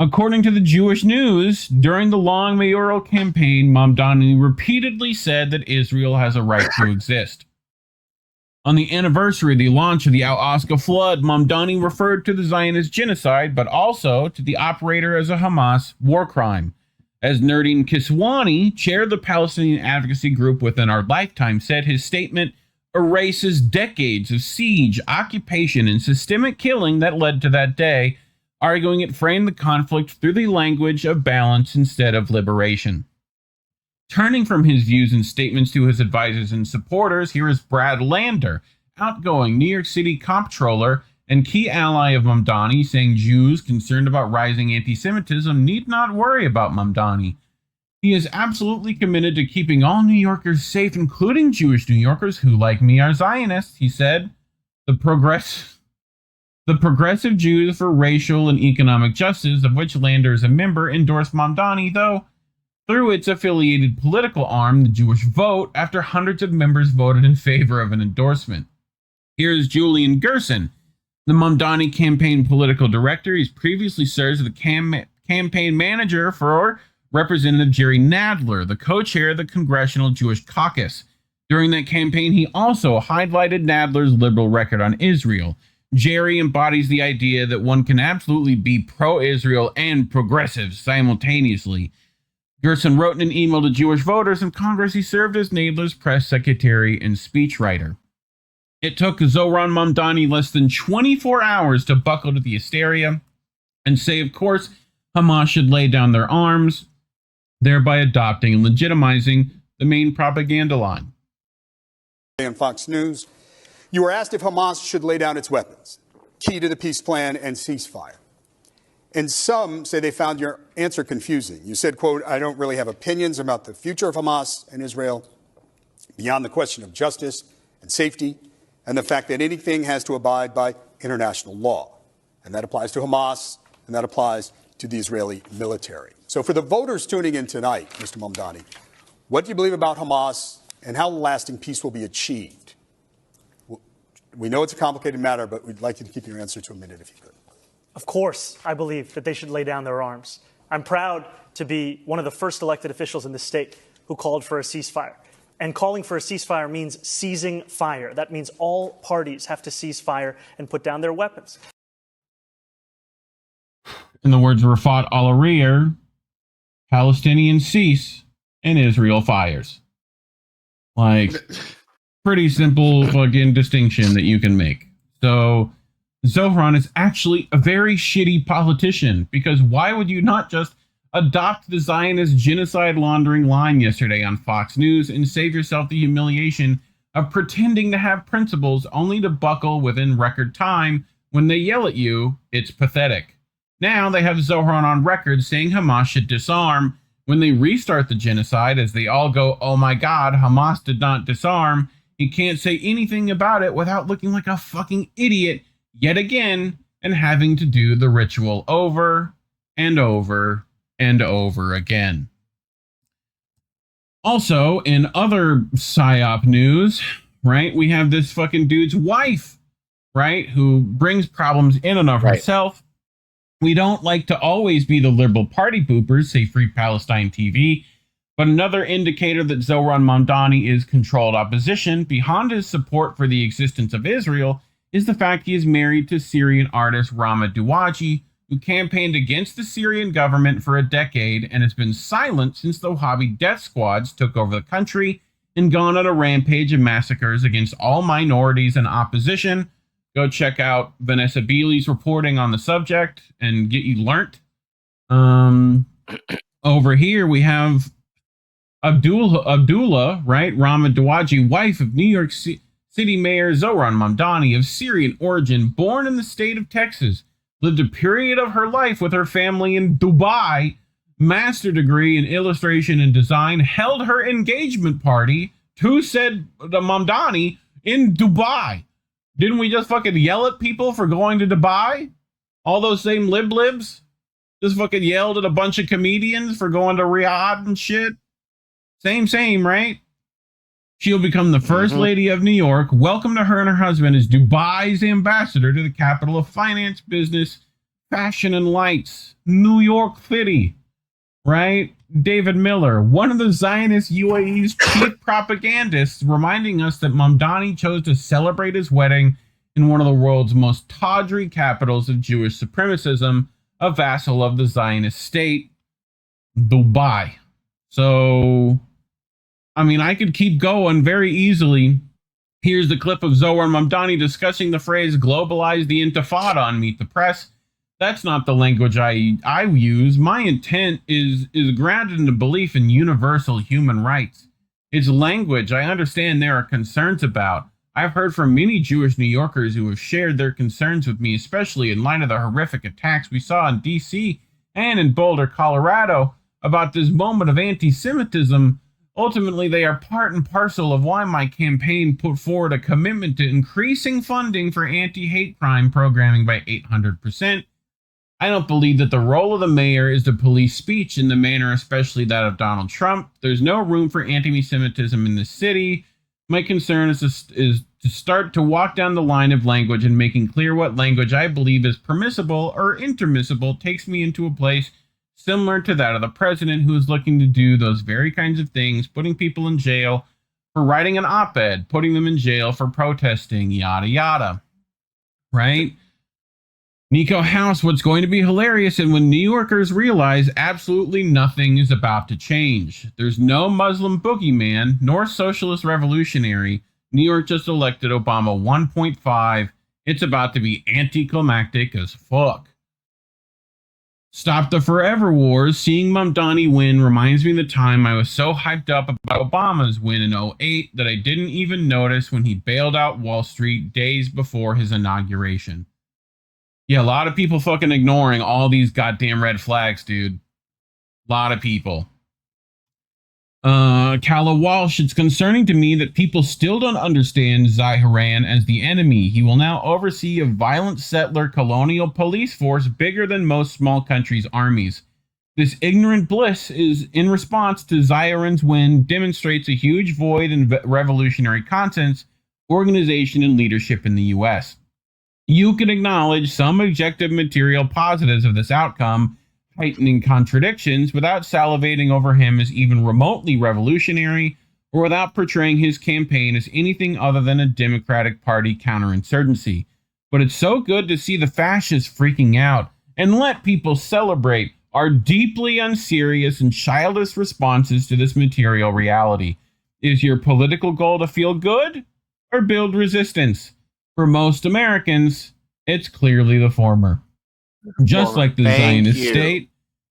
According to the Jewish News, during the long mayoral campaign, Mamdani repeatedly said that Israel has a right to exist. On the anniversary of the launch of the Al-Aqsa flood, Mamdani referred to the Zionist genocide, but also to the operator as a Hamas war crime. As Nerdine Kiswani, chair of the Palestinian advocacy group Within Our Lifetime, said, his statement erases decades of siege, occupation, and systemic killing that led to that day, arguing it framed the conflict through the language of balance instead of liberation. Turning from his views and statements to his advisors and supporters, here is Brad Lander, outgoing New York City comptroller and key ally of Mamdani, saying Jews concerned about rising anti-Semitism need not worry about Mamdani. He is absolutely committed to keeping all New Yorkers safe, including Jewish New Yorkers who, like me, are Zionists, he said. The progressive Jews for racial and economic justice, of which Lander is a member, endorsed Mamdani, though, through its affiliated political arm, the Jewish Vote, after hundreds of members voted in favor of an endorsement. Here's Julian Gerson, the Mamdani campaign political director. He's previously served as the campaign manager for Representative Jerry Nadler, the co-chair of the Congressional Jewish Caucus. During that campaign, he also highlighted Nadler's liberal record on Israel. Jerry embodies the idea that one can absolutely be pro-Israel and progressive simultaneously. Gerson wrote in an email to Jewish voters in Congress he served as Nadler's press secretary and speechwriter. It took Zohran Mamdani less than 24 hours to buckle to the hysteria and say, of course, Hamas should lay down their arms, thereby adopting and legitimizing the main propaganda line. On Fox News, you were asked if Hamas should lay down its weapons, key to the peace plan and ceasefire. And some say they found your answer confusing. You said, quote, "I don't really have opinions about the future of Hamas and Israel beyond the question of justice and safety and the fact that anything has to abide by international law." And that applies to Hamas, and that applies to the Israeli military. So for the voters tuning in tonight, Mr. Mamdani, what do you believe about Hamas and how lasting peace will be achieved? We know it's a complicated matter, but we'd like you to keep your answer to a minute if you could. Of course, I believe that they should lay down their arms. I'm proud to be one of the first elected officials in this state who called for a ceasefire. And calling for a ceasefire means seizing fire. That means all parties have to cease fire and put down their weapons. In the words of Rafat al-Arir, Palestinians cease and Israel fires. Like, pretty simple fucking distinction that you can make. So Zohran is actually a very shitty politician, because why would you not just adopt the Zionist genocide laundering line yesterday on Fox News and save yourself the humiliation of pretending to have principles only to buckle within record time when they yell at you? It's pathetic. Now they have Zohran on record saying Hamas should disarm. When they restart the genocide, as they all go, "Oh my God, Hamas did not disarm," he can't say anything about it without looking like a fucking idiot yet again and having to do the ritual over and over and over again. Also, in other PSYOP news, right, we have this fucking dude's wife, right, who brings problems in and of herself. We don't like to always be the liberal party poopers, say Free Palestine TV, but another indicator that Zohran Mamdani is controlled opposition beyond his support for the existence of Israel is the fact he is married to Syrian artist Rama Douaji, who campaigned against the Syrian government for a decade and has been silent since the Wahhabi death squads took over the country and gone on a rampage of massacres against all minorities and opposition. Go check out Vanessa Beeley's reporting on the subject and get you learnt. Over here we have Abdullah, right? Rama Douaji, wife of New York City Mayor Zohran Mamdani, of Syrian origin, born in the state of Texas, lived a period of her life with her family in Dubai, master degree in illustration and design, held her engagement party to said Mamdani in Dubai. Didn't we just fucking yell at people for going to Dubai? All those same libs just fucking yelled at a bunch of comedians for going to Riyadh and shit. Same, right? She'll become the first lady of New York. Welcome to her and her husband as Dubai's ambassador to the capital of finance, business, fashion, and lights, New York City, right? David Miller, one of the Zionist UAE's chief propagandists, reminding us that Mamdani chose to celebrate his wedding in one of the world's most tawdry capitals of Jewish supremacism, a vassal of the Zionist state, Dubai. So, I mean, I could keep going very easily. Here's the clip of Zohran Mamdani discussing the phrase globalize the intifada on Meet the Press. That's not the language I use. My intent is grounded in a belief in universal human rights. It's language I understand there are concerns about. I've heard from many Jewish New Yorkers who have shared their concerns with me, especially in light of the horrific attacks we saw in D.C. and in Boulder, Colorado, about this moment of anti-Semitism. Ultimately, they are part and parcel of why my campaign put forward a commitment to increasing funding for anti-hate crime programming by 800%. I don't believe that the role of the mayor is to police speech in the manner, especially that of Donald Trump. There's no room for anti-Semitism in the city. My concern is to start to walk down the line of language and making clear what language I believe is permissible or intermissible takes me into a place similar to that of the president, who is looking to do those very kinds of things, putting people in jail for writing an op-ed, putting them in jail for protesting, yada, yada. Right? Nico House, what's going to be hilarious, and when New Yorkers realize absolutely nothing is about to change. There's no Muslim boogeyman, nor socialist revolutionary. New York just elected Obama 1.5. It's about to be anticlimactic as fuck. Stop the forever wars. Seeing Mamdani win reminds me of the time I was so hyped up about Obama's win in '08 that I didn't even notice when he bailed out Wall Street days before his inauguration. Yeah, a lot of people fucking ignoring all these goddamn red flags, dude. A lot of people. Calla Walsh, it's concerning to me that people still don't understand Zohran as the enemy. He will now oversee a violent settler colonial police force bigger than most small countries' armies. This ignorant bliss is in response to Zohran's win, demonstrates a huge void in revolutionary conscience, organization, and leadership in the U.S. You can acknowledge some objective material positives of this outcome, heightening contradictions, without salivating over him as even remotely revolutionary, or without portraying his campaign as anything other than a Democratic Party counterinsurgency. But it's so good to see the fascists freaking out and let people celebrate our deeply unserious and childish responses to this material reality. Is your political goal to feel good or build resistance? For most Americans, it's clearly the former. Just like the Zionist state,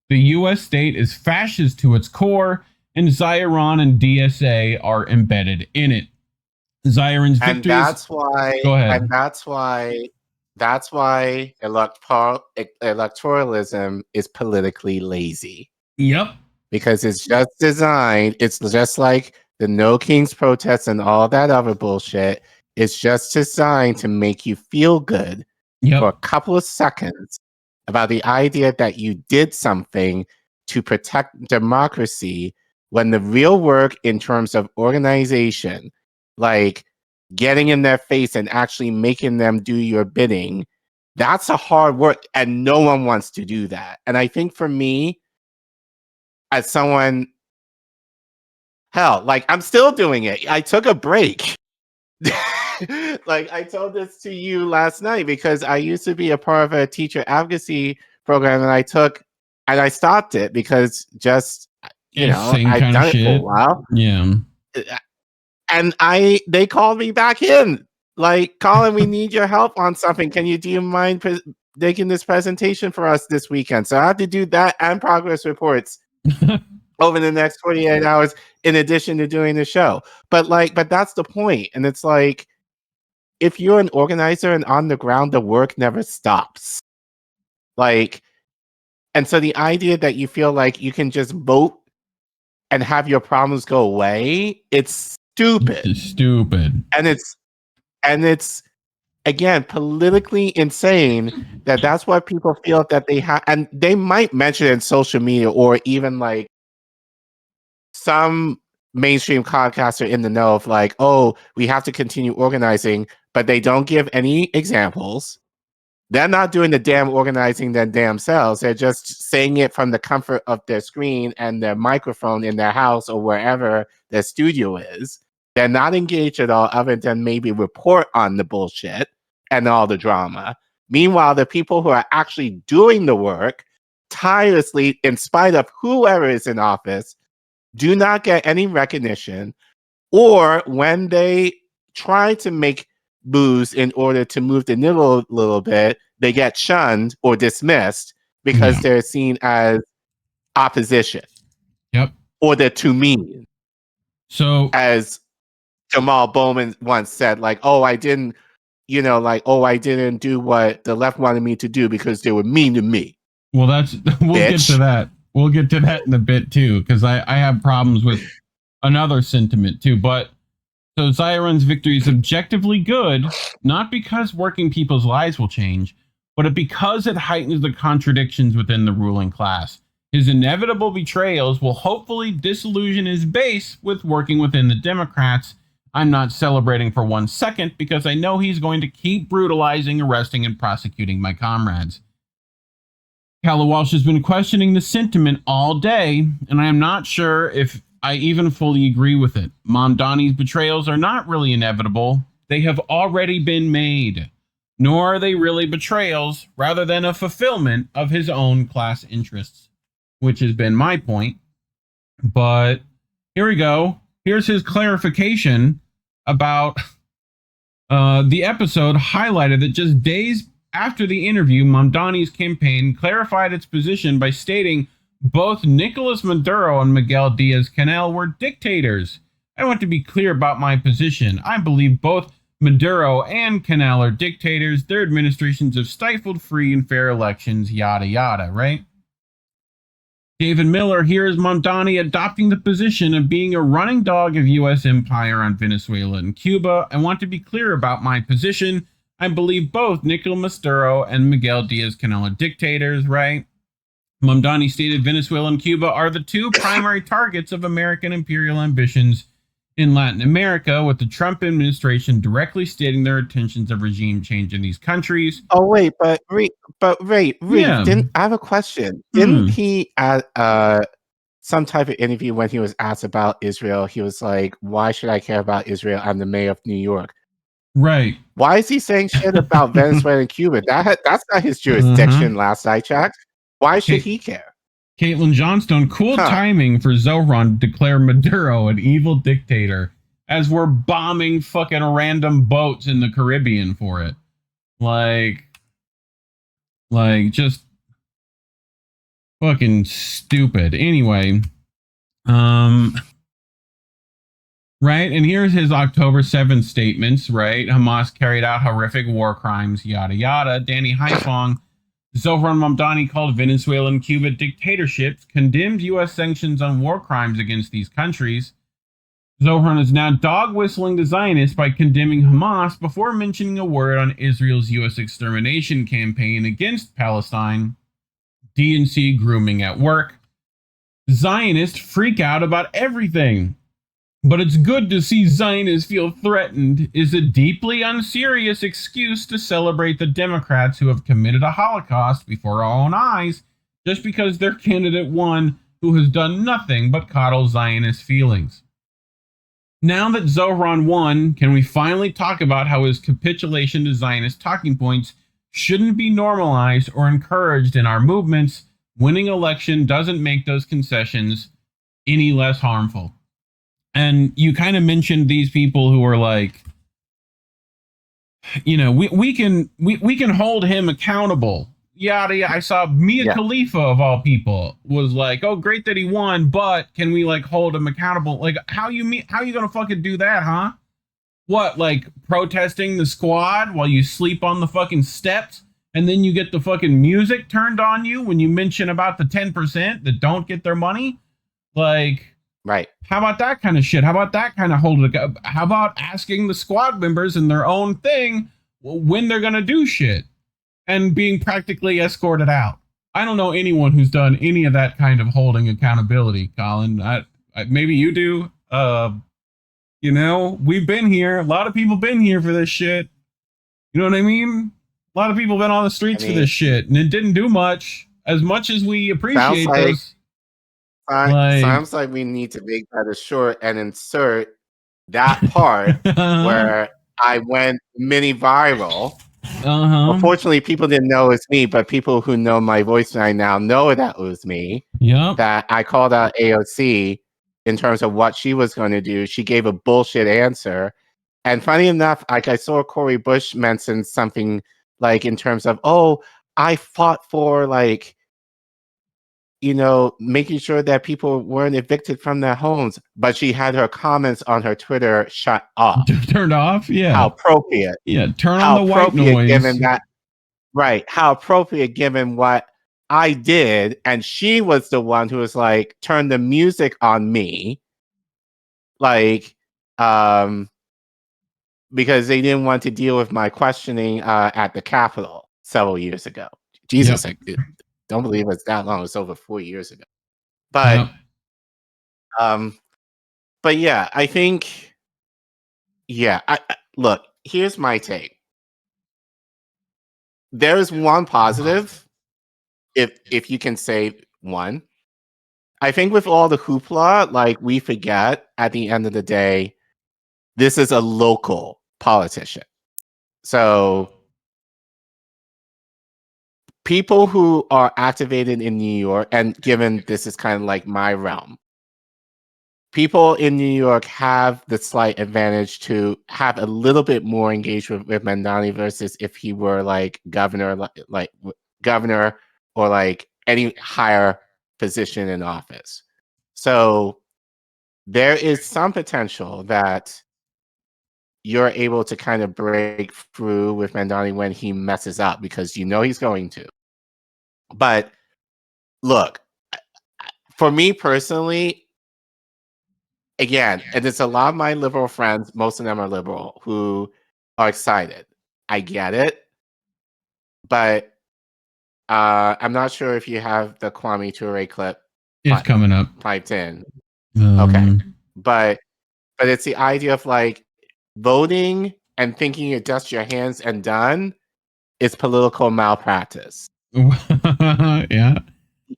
the U.S. state is fascist to its core, and Zohran and DSA are embedded in it. Zohran's victories. And that's why. Go ahead. And that's why electoralism is politically lazy. Yep. Because it's just designed. It's just like the No Kings protests and all that other bullshit. It's just designed to make you feel good for a couple of seconds about the idea that you did something to protect democracy, when the real work in terms of organization, like getting in their face and actually making them do your bidding, that's a hard work, and no one wants to do that. And I think for me, as someone, hell, like I'm still doing it. I took a break. Like I told this to you last night, because I used to be a part of a teacher advocacy program, and I stopped it because just, I've done it for a while. Yeah. And they called me back in, like, Collin, we need your help on something. Do you mind making this presentation for us this weekend? So I have to do that and progress reports over the next 48 hours, in addition to doing the show. But that's the point. And it's like, if you're an organizer and on the ground, the work never stops. Like, and so the idea that you feel like you can just vote and have your problems go away, it's stupid. It's stupid. And it's again politically insane that's what people feel that they have, and they might mention it in social media, or even like some mainstream podcaster in the know of like, oh, we have to continue organizing, but they don't give any examples. They're not doing the damn organizing their damn selves. They're just saying it from the comfort of their screen and their microphone in their house or wherever their studio is. They're not engaged at all, other than maybe report on the bullshit and all the drama. Meanwhile, the people who are actually doing the work tirelessly, in spite of whoever is in office, do not get any recognition, or when they try to make moves in order to move the needle a little bit, they get shunned or dismissed because they're seen as opposition. Yep. Or they're too mean. So, as Jamal Bowman once said, like, oh, I didn't do what the left wanted me to do because they were mean to me. Well, we'll get to that. We'll get to that in a bit too, because I have problems with another sentiment too. But so Zohran's victory is objectively good, not because working people's lives will change, but because it heightens the contradictions within the ruling class. His inevitable betrayals will hopefully disillusion his base with working within the Democrats. I'm not celebrating for 1 second, because I know he's going to keep brutalizing, arresting, and prosecuting my comrades. Calla Walsh has been questioning the sentiment all day, and I am not sure if I even fully agree with it. Mamdani's betrayals are not really inevitable. They have already been made. Nor are they really betrayals, rather than a fulfillment of his own class interests, which has been my point. But here we go. Here's his clarification about the episode. Highlighted that just days After the interview, Mamdani's campaign clarified its position by stating both Nicolas Maduro and Miguel Diaz-Canel were dictators. I want to be clear about my position. I believe both Maduro and Canel are dictators. Their administrations have stifled free and fair elections, yada yada, right? David Miller, here is Mamdani adopting the position of being a running dog of U.S. empire on Venezuela and Cuba. I want to be clear about my position. I believe both Nicolas Maduro and Miguel Diaz-Canel are dictators, right? Mamdani stated Venezuela and Cuba are the two primary targets of American imperial ambitions in Latin America, with the Trump administration directly stating their intentions of regime change in these countries. Oh wait, but Yeah. didn't I have a question? Didn't he at some type of interview when he was asked about Israel, he was like, "Why should I care about Israel? I'm the mayor of New York." Right. Why is he saying shit about Venezuela and Cuba? That's not his jurisdiction. Last I checked. Why should he care? Caitlin Johnstone, cool timing for Zohran to declare Maduro an evil dictator as we're bombing fucking random boats in the Caribbean for it. Like just fucking stupid. Anyway, right? And here's his October 7th statements, right? Hamas carried out horrific war crimes, yada yada. Danny Haifong, Zohran Mamdani called Venezuela and Cuba dictatorships, condemned U.S. sanctions on war crimes against these countries. Zohran is now dog-whistling the Zionists by condemning Hamas before mentioning a word on Israel's U.S. extermination campaign against Palestine. DNC grooming at work. Zionists freak out about everything. But it's good to see Zionists feel threatened is a deeply unserious excuse to celebrate the Democrats who have committed a Holocaust before our own eyes just because their candidate won, who has done nothing but coddle Zionist feelings. Now that Zohran won, can we finally talk about how his capitulation to Zionist talking points shouldn't be normalized or encouraged in our movements? Winning election doesn't make those concessions any less harmful. And you kind of mentioned these people who are like, you know, we can hold him accountable. Yada yada. I saw Mia Khalifa of all people was like, oh, great that he won, but can we like hold him accountable? Like, how you gonna fucking do that, huh? What, like protesting the squad while you sleep on the fucking steps, and then you get the fucking music turned on you when you mention about the 10% that don't get their money? Like, right. How about that kind of shit? How about that kind of how about asking the squad members in their own thing when they're going to do shit and being practically escorted out? I don't know anyone who's done any of that kind of holding accountability, Collin. I maybe you do. You know, we've been here. A lot of people been here for this shit. You know what I mean? A lot of people been on the streets for this shit, and it didn't do much. As much as we appreciate those. Sounds like we need to make that a short and insert that part where I went mini viral. Unfortunately, people didn't know it was me, but people who know my voice right now know that was me. Yeah. That I called out AOC in terms of what she was going to do. She gave a bullshit answer. And funny enough, like I saw Cori Bush mention something like in terms of, oh, I fought for like, you know, making sure that people weren't evicted from their homes, but she had her comments on her Twitter shut off. Turned off? Yeah. How appropriate. Yeah, turn on the white noise. Given that, right. How appropriate given what I did. And she was the one who was like, turn the music on me. Like, because they didn't want to deal with my questioning at the Capitol several years ago. Jesus, don't believe it's that long. It's over 4 years ago. But but yeah, I think I look, here's my take. There's one positive, if you can say one. I think with all the hoopla, like we forget at the end of the day, this is a local politician. So people who are activated in New York, and given this is kind of like my realm, people in New York have the slight advantage to have a little bit more engagement with Mamdani versus if he were like governor, like governor or like any higher position in office. So there is some potential that you're able to kind of break through with Mamdani when he messes up, because you know he's going to. But look, for me personally, again, and it's a lot of my liberal friends, most of them are liberal, who are excited. I get it. But I'm not sure if you have the Kwame Ture clip. It's coming up. Piped in. Okay. But it's the idea of like voting and thinking you're just your hands and done is political malpractice. Yeah.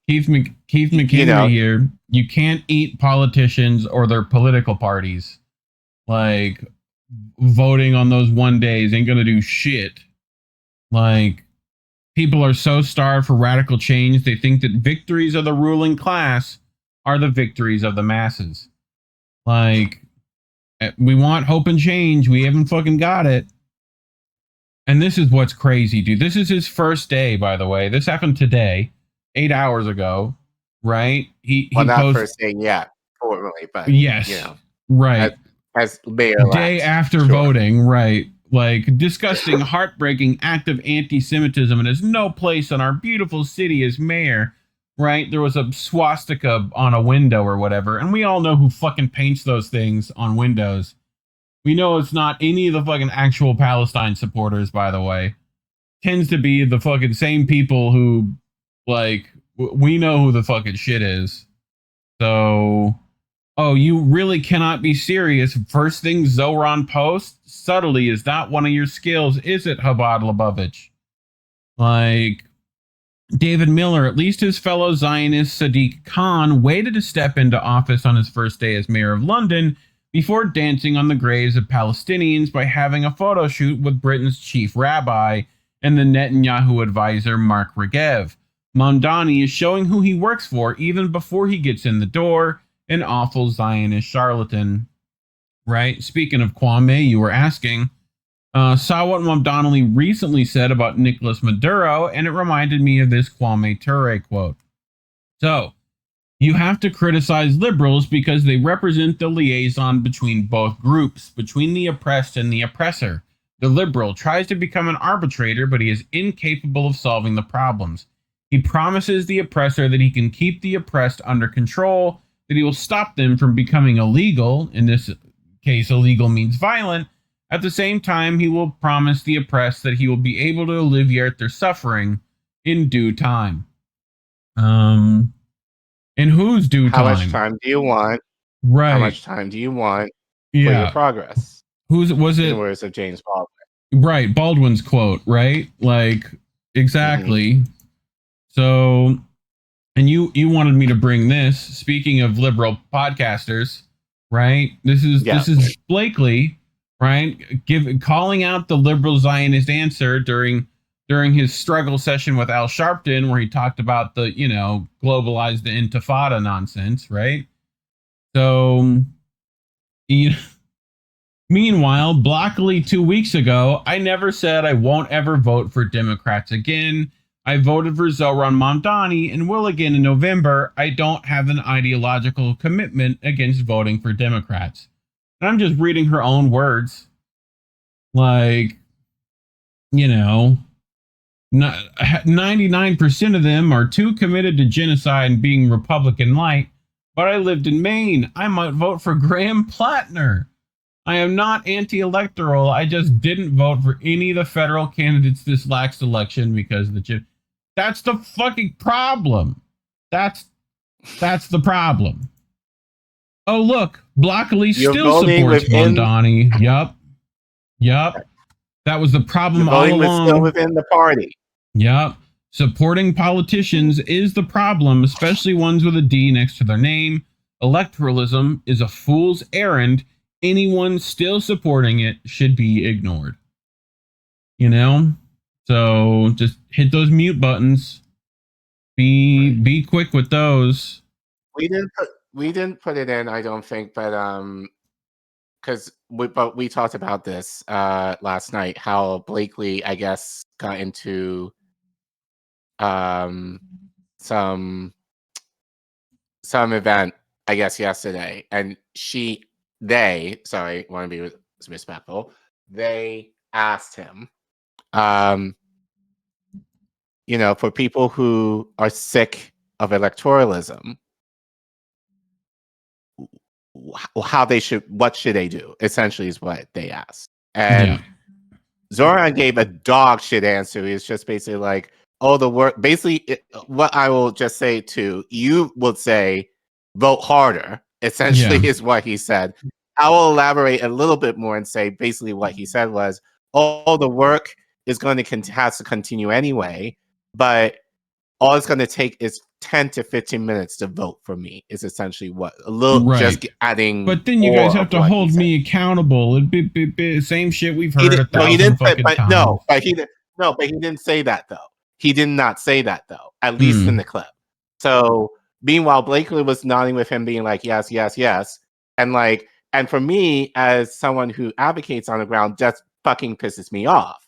Keith McHenry here. You can't eat politicians or their political parties. Like, voting on those one days ain't gonna do shit. Like, people are so starved for radical change, they think that victories of the ruling class are the victories of the masses. Like, we want hope and change. We haven't fucking got it. And this is what's crazy, dude. This is his first day, by the way. This happened today, 8 hours ago, right? He not first day yet, formally, but yes, you know, right. As mayor, day after voting, right? Like, disgusting, heartbreaking act of anti-Semitism, and has no place in our beautiful city as mayor, right? There was a swastika on a window or whatever, and we all know who fucking paints those things on windows. We know it's not any of the fucking actual Palestine supporters, by the way. Tends to be the fucking same people who, like, we know who the fucking shit is. So, oh, you really cannot be serious. First thing Zohran posts, subtly is not one of your skills, is it, Chabad Lubavitch? Like, David Miller, at least his fellow Zionist Sadiq Khan, waited to step into office on his first day as mayor of London before dancing on the graves of Palestinians by having a photo shoot with Britain's chief rabbi and the Netanyahu advisor Mark Regev. Mamdani is showing who he works for even before he gets in the door, an awful Zionist charlatan. Right? Speaking of Kwame, you were asking, saw what Mamdani recently said about Nicolas Maduro, and it reminded me of this Kwame Ture quote. So, you have to criticize liberals because they represent the liaison between both groups, between the oppressed and the oppressor. The liberal tries to become an arbitrator, but he is incapable of solving the problems. He promises the oppressor that he can keep the oppressed under control, that he will stop them from becoming illegal. In this case, illegal means violent. At the same time, he will promise the oppressed that he will be able to alleviate their suffering in due time. In whose due time? How much time do you want? Right. How much time do you want for your progress? Was it? In the words of James Baldwin. Right, Baldwin's quote, right? Like, exactly. Mm-hmm. So, and you wanted me to bring this. Speaking of liberal podcasters, right? This is Blakely, right? Calling out the liberal Zionist answer during his struggle session with Al Sharpton, where he talked about the, globalized the intifada nonsense, right? So, meanwhile, Blockley 2 weeks ago, I never said I won't ever vote for Democrats again. I voted for Zohran Mamdani and will again in November. I don't have an ideological commitment against voting for Democrats. And I'm just reading her own words. Like, 99% of them are too committed to genocide and being Republican light. But I lived in Maine. I might vote for Graham Plattner. I am not anti-electoral. I just didn't vote for any of the federal candidates this last election because of the That's the fucking problem. That's the problem. Oh, look. Blockley still supports Mamdani. Yup. That was the problem all along. Was still within the party. Yup. Supporting politicians is the problem, especially ones with a D next to their name. Electoralism is a fool's errand. Anyone still supporting it should be ignored. So just hit those mute buttons. Be quick with those. We didn't we didn't put it in, I don't think, but because we talked about this last night, how Blakely, I guess, got into some event, I guess, yesterday, and sorry, want to be respectful, they asked him, you know, for people who are sick of electoralism, what should they do? Essentially, is what they asked, and Zohran gave a dog shit answer. He's just basically like, "Oh, the work." Basically, what I will just say to you would say, "Vote harder." Essentially, is what he said. I will elaborate a little bit more and say basically what he said was, "Oh, the work is going to has to continue anyway, but all it's going to take is 10 to 15 minutes to vote for me." Is essentially what just adding. But then you guys have to hold me accountable. It'd be same shit we've heard 1,000 fucking times. But he didn't say that though. He did not say that though. At least in the clip. So meanwhile, Blakely was nodding with him, being like, "Yes, yes, yes," and for me, as someone who advocates on the ground, just fucking pisses me off,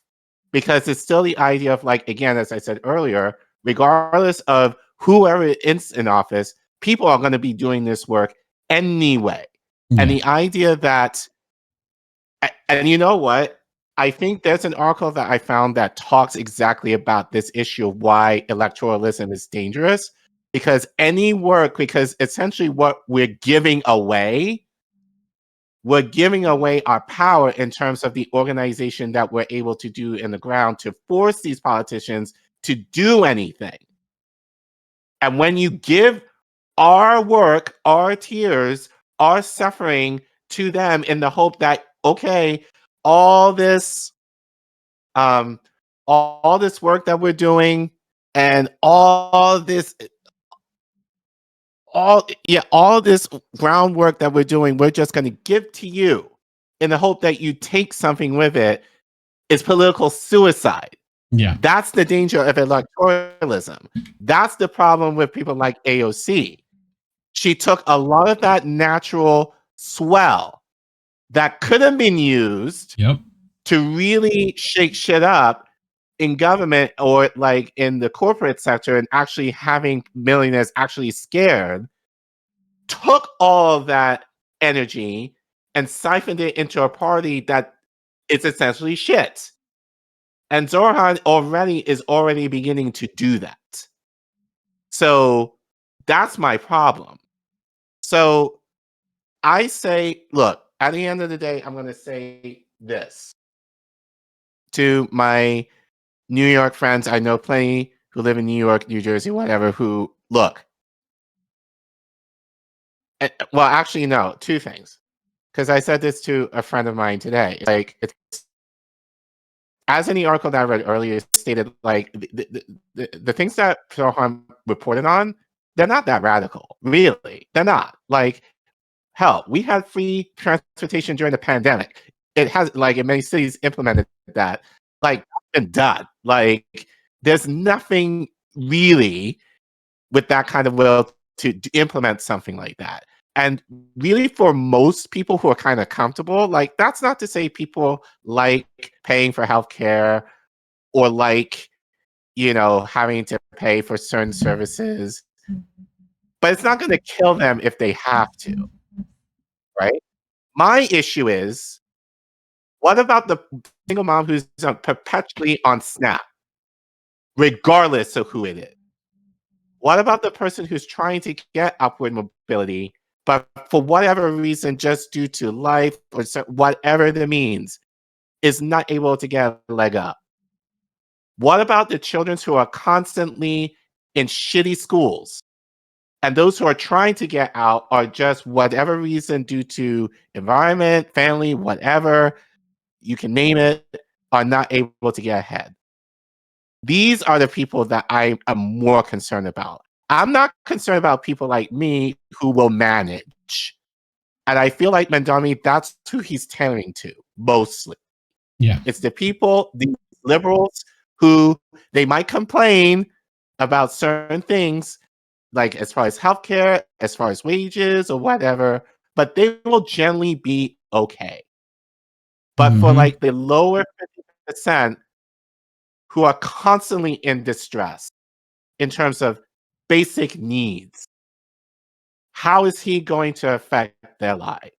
because it's still the idea of, like, again, as I said earlier, regardless of whoever is in office, people are going to be doing this work anyway. And the idea that, and you know what? I think there's an article that I found that talks exactly about this issue of why electoralism is dangerous. Because essentially what we're giving away our power in terms of the organization that we're able to do in the ground to force these politicians to do anything. And when you give our work, our tears, our suffering to them in the hope that, okay, all this work that we're doing and all this groundwork that we're doing, we're just going to give to you in the hope that you take something with it, is political suicide. Yeah. That's the danger of electoralism. That's the problem with people like AOC. She took a lot of that natural swell that could have been used to really shake shit up in government or like in the corporate sector, and actually having millionaires actually scared, took all of that energy and siphoned it into a party that is essentially shit. And Zohran is already beginning to do that. So that's my problem. So I say, look, at the end of the day, I'm going to say this to my New York friends. I know plenty who live in New York, New Jersey, whatever, who look. Well, actually, no, two things. Because I said this to a friend of mine today. Like, as in the article that I read earlier stated, like, the things that Zohran reported on, they're not that radical. Really. They're not. Like, hell, we had free transportation during the pandemic. It has, like, in many cities, implemented that. Like, been done. Like, there's nothing really with that kind of will to implement something like that. And really, for most people who are kind of comfortable, like, that's not to say people like paying for healthcare or like, you know, having to pay for certain services, but it's not going to kill them if they have to, right? My issue is, what about the single mom who's perpetually on SNAP, regardless of who it is? What about the person who's trying to get upward mobility, but for whatever reason, just due to life or whatever the means, is not able to get a leg up? What about the children who are constantly in shitty schools, and those who are trying to get out are just, whatever reason, due to environment, family, whatever, you can name it, are not able to get ahead? These are the people that I am more concerned about. I'm not concerned about people like me who will manage. And I feel like Mamdani, that's who he's tailoring to, mostly. Yeah. It's the people, the liberals, who they might complain about certain things, like as far as healthcare, as far as wages or whatever, but they will generally be okay. But for like the lower 50% who are constantly in distress in terms of basic needs, how is he going to affect their lives?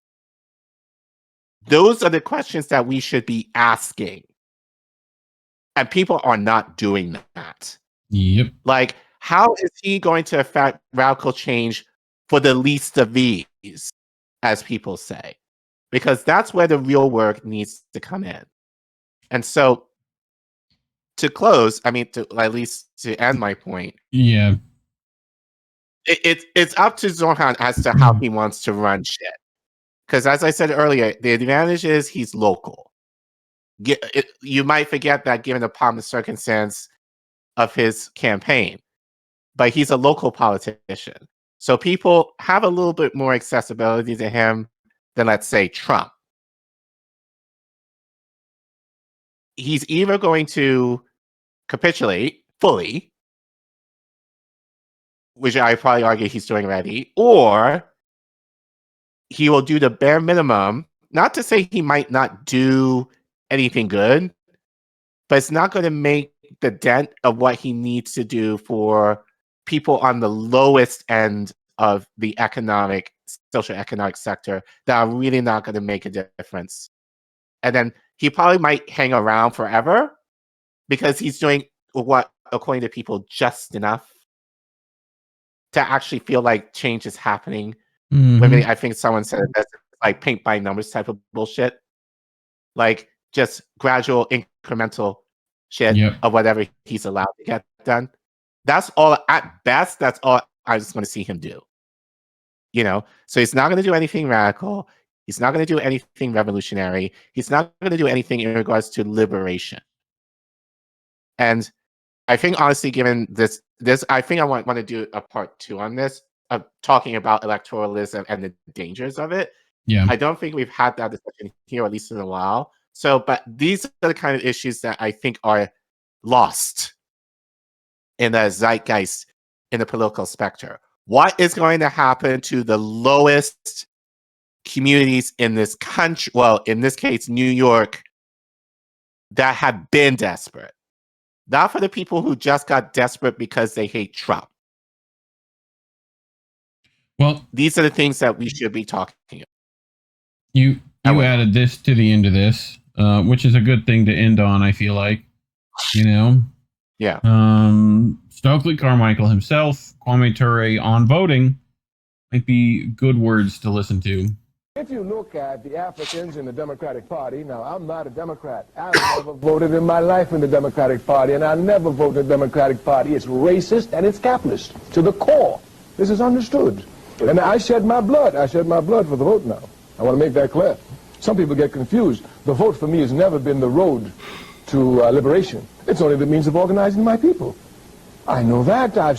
Those are the questions that we should be asking. And people are not doing that. Yep. Like, how is he going to affect radical change for the least of these, as people say? Because that's where the real work needs to come in. And so, to close, I mean, to at least to end my point, Yeah. It's up to Zohran as to how he wants to run shit. Because as I said earlier, the advantage is he's local. You might forget that given the pomp and circumstance of his campaign, but he's a local politician. So people have a little bit more accessibility to him than, let's say, Trump. He's either going to capitulate fully, which I probably argue he's doing already, or he will do the bare minimum. Not to say he might not do anything good, but it's not going to make the dent of what he needs to do for people on the lowest end of the social economic sector that are really not going to make a difference. And then he probably might hang around forever because he's doing what, according to people, just enough to actually feel like change is happening. I think someone said that's like paint by numbers type of bullshit. Like just gradual incremental shit of whatever he's allowed to get done. That's all, at best, that's all I just want to see him do. So he's not going to do anything radical. He's not going to do anything revolutionary. He's not going to do anything in regards to liberation. And I think, honestly, given this, I think I want to do a part 2 on this, of talking about electoralism and the dangers of it. Yeah. I don't think we've had that discussion here, at least in a while. So, but these are the kind of issues that I think are lost in the zeitgeist in the political spectrum. What is going to happen to the lowest communities in this country? Well, in this case, New York, that have been desperate. Not for the people who just got desperate because they hate Trump. Well, these are the things that we should be talking about. You added this to the end of this, which is a good thing to end on, I feel like. Yeah. Stokely Carmichael himself, Kwame Ture on voting might be good words to listen to. If you look at the Africans in the Democratic Party, now I'm not a Democrat. I've never voted in my life in the Democratic Party, and I'll never vote in the Democratic Party. It's racist and it's capitalist to the core. This is understood. And I shed my blood. I shed my blood for the vote now. I want to make that clear. Some people get confused. The vote for me has never been the road to liberation. It's only the means of organizing my people. I know that. I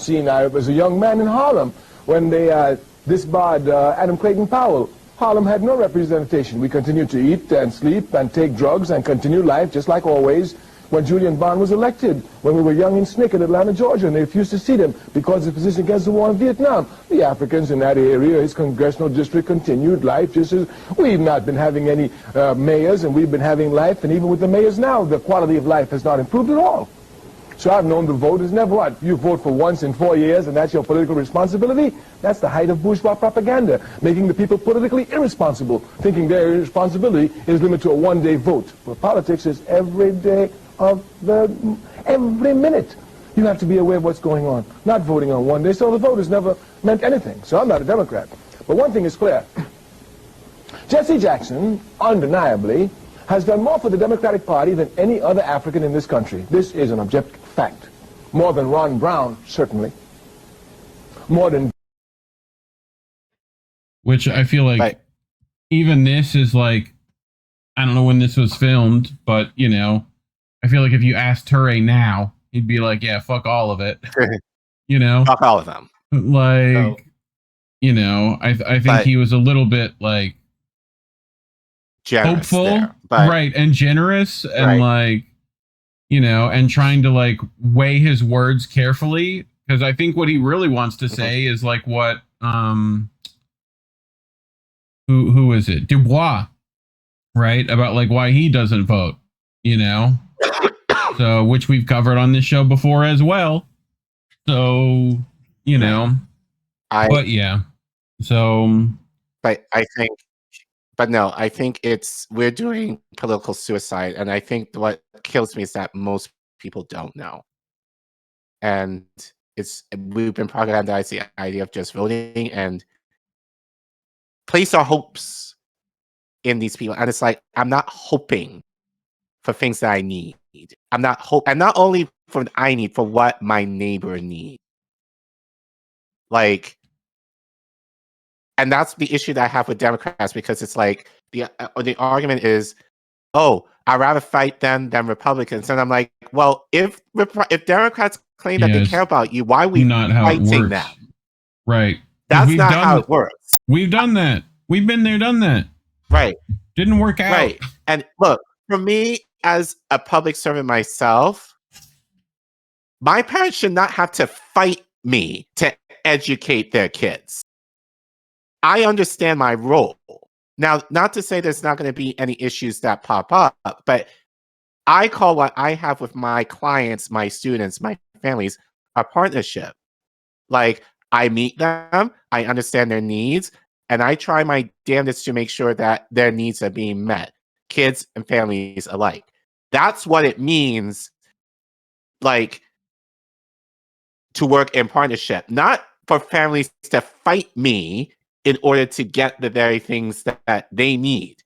was a young man in Harlem when they disbarred Adam Clayton Powell. Harlem had no representation. We continued to eat and sleep and take drugs and continue life just like always when Julian Bond was elected, when we were young and SNCC in Atlanta, Georgia, and they refused to seat him because of his position against the war in Vietnam. The Africans in that area, his congressional district, continued life just as we've not been having any mayors, and we've been having life, and even with the mayors now, the quality of life has not improved at all. So I've known the vote is never what? You vote for once in 4 years and that's your political responsibility? That's the height of bourgeois propaganda, making the people politically irresponsible, thinking their irresponsibility is limited to a one-day vote. But politics is every day of every minute. You have to be aware of what's going on, not voting on one day. So the vote has never meant anything. So I'm not a Democrat. But one thing is clear. Jesse Jackson, undeniably, has done more for the Democratic Party than any other African in this country. This is an objective fact. More than Ron Brown, certainly. More than... Which I feel like even this is like, I don't know when this was filmed, but, I feel like if you asked Ture now, he'd be like, yeah, fuck all of it. Fuck all of them. Like, I think he was a little bit like generous hopeful, there, but, right, and generous, and like, and trying to like weigh his words carefully. because I think what he really wants to say is like what who is it? Dubois, right? About like why he doesn't vote, you know? So, which we've covered on this show before as well. So, you know, but yeah. So, but I think, but no, I think we're doing political suicide. And I think what kills me is that most people don't know. And we've been propagandized the idea of just voting and place our hopes in these people. And it's like, I'm not hoping for things that I need. I'm not only for what I need, for what my neighbor needs. Like, and that's the issue that I have with Democrats, because it's like the argument is, oh, I'd rather fight them than Republicans. And I'm like, well, if Democrats claim that they care about you, why are we not fighting them? Right. That's not how it works. We've done that. We've been there, done that. Right. Didn't work out. Right. And look, for me, as a public servant myself, my parents should not have to fight me to educate their kids. I understand my role. Now, not to say there's not going to be any issues that pop up, but I call what I have with my clients, my students, my families, a partnership. Like, I meet them, I understand their needs, and I try my damnedest to make sure that their needs are being met, kids and families alike. That's what it means, like, to work in partnership, not for families to fight me in order to get the very things that they need.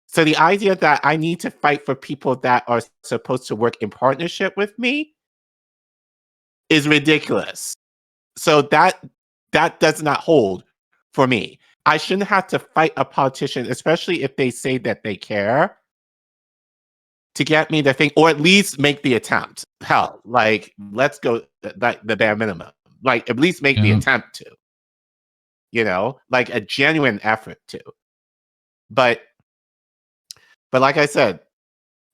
So the idea that I need to fight for people that are supposed to work in partnership with me is ridiculous. So that does not hold for me. I shouldn't have to fight a politician, especially if they say that they care, to get me to think, or at least make the attempt. Hell, like, let's go the bare minimum. Like, at least make the attempt to. You know, like a genuine effort to. But like I said,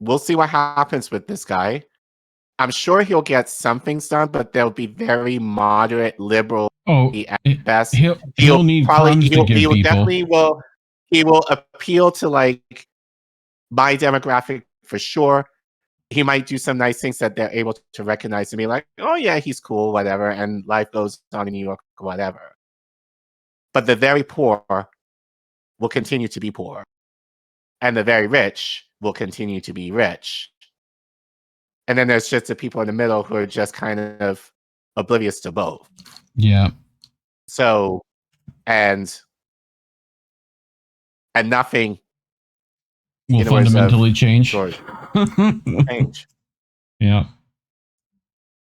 we'll see what happens with this guy. I'm sure he'll get some things done, but they'll be very moderate, liberal at best. He'll need crumbs to give people. He will appeal to like my demographic for sure. He might do some nice things that they're able to recognize and be like, oh yeah, he's cool, whatever, and life goes on in New York, whatever. But the very poor will continue to be poor. And the very rich will continue to be rich. And then there's just the people in the middle who are just kind of oblivious to both. Yeah. So, and nothing will fundamentally change. Change. Yeah.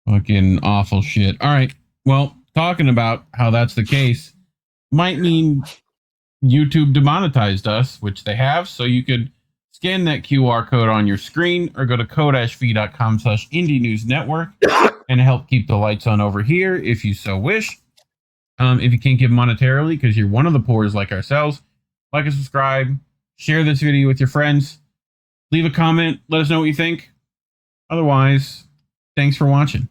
Fucking awful shit. All right. Well, talking about how that's the case might mean YouTube demonetized us, which they have. So you could scan that QR code on your screen or go to code-v.com/Indie News Network and help keep the lights on over here if you so wish. If you can't give monetarily because you're one of the poors like ourselves, like and subscribe, share this video with your friends, leave a comment, let us know what you think. Otherwise, thanks for watching.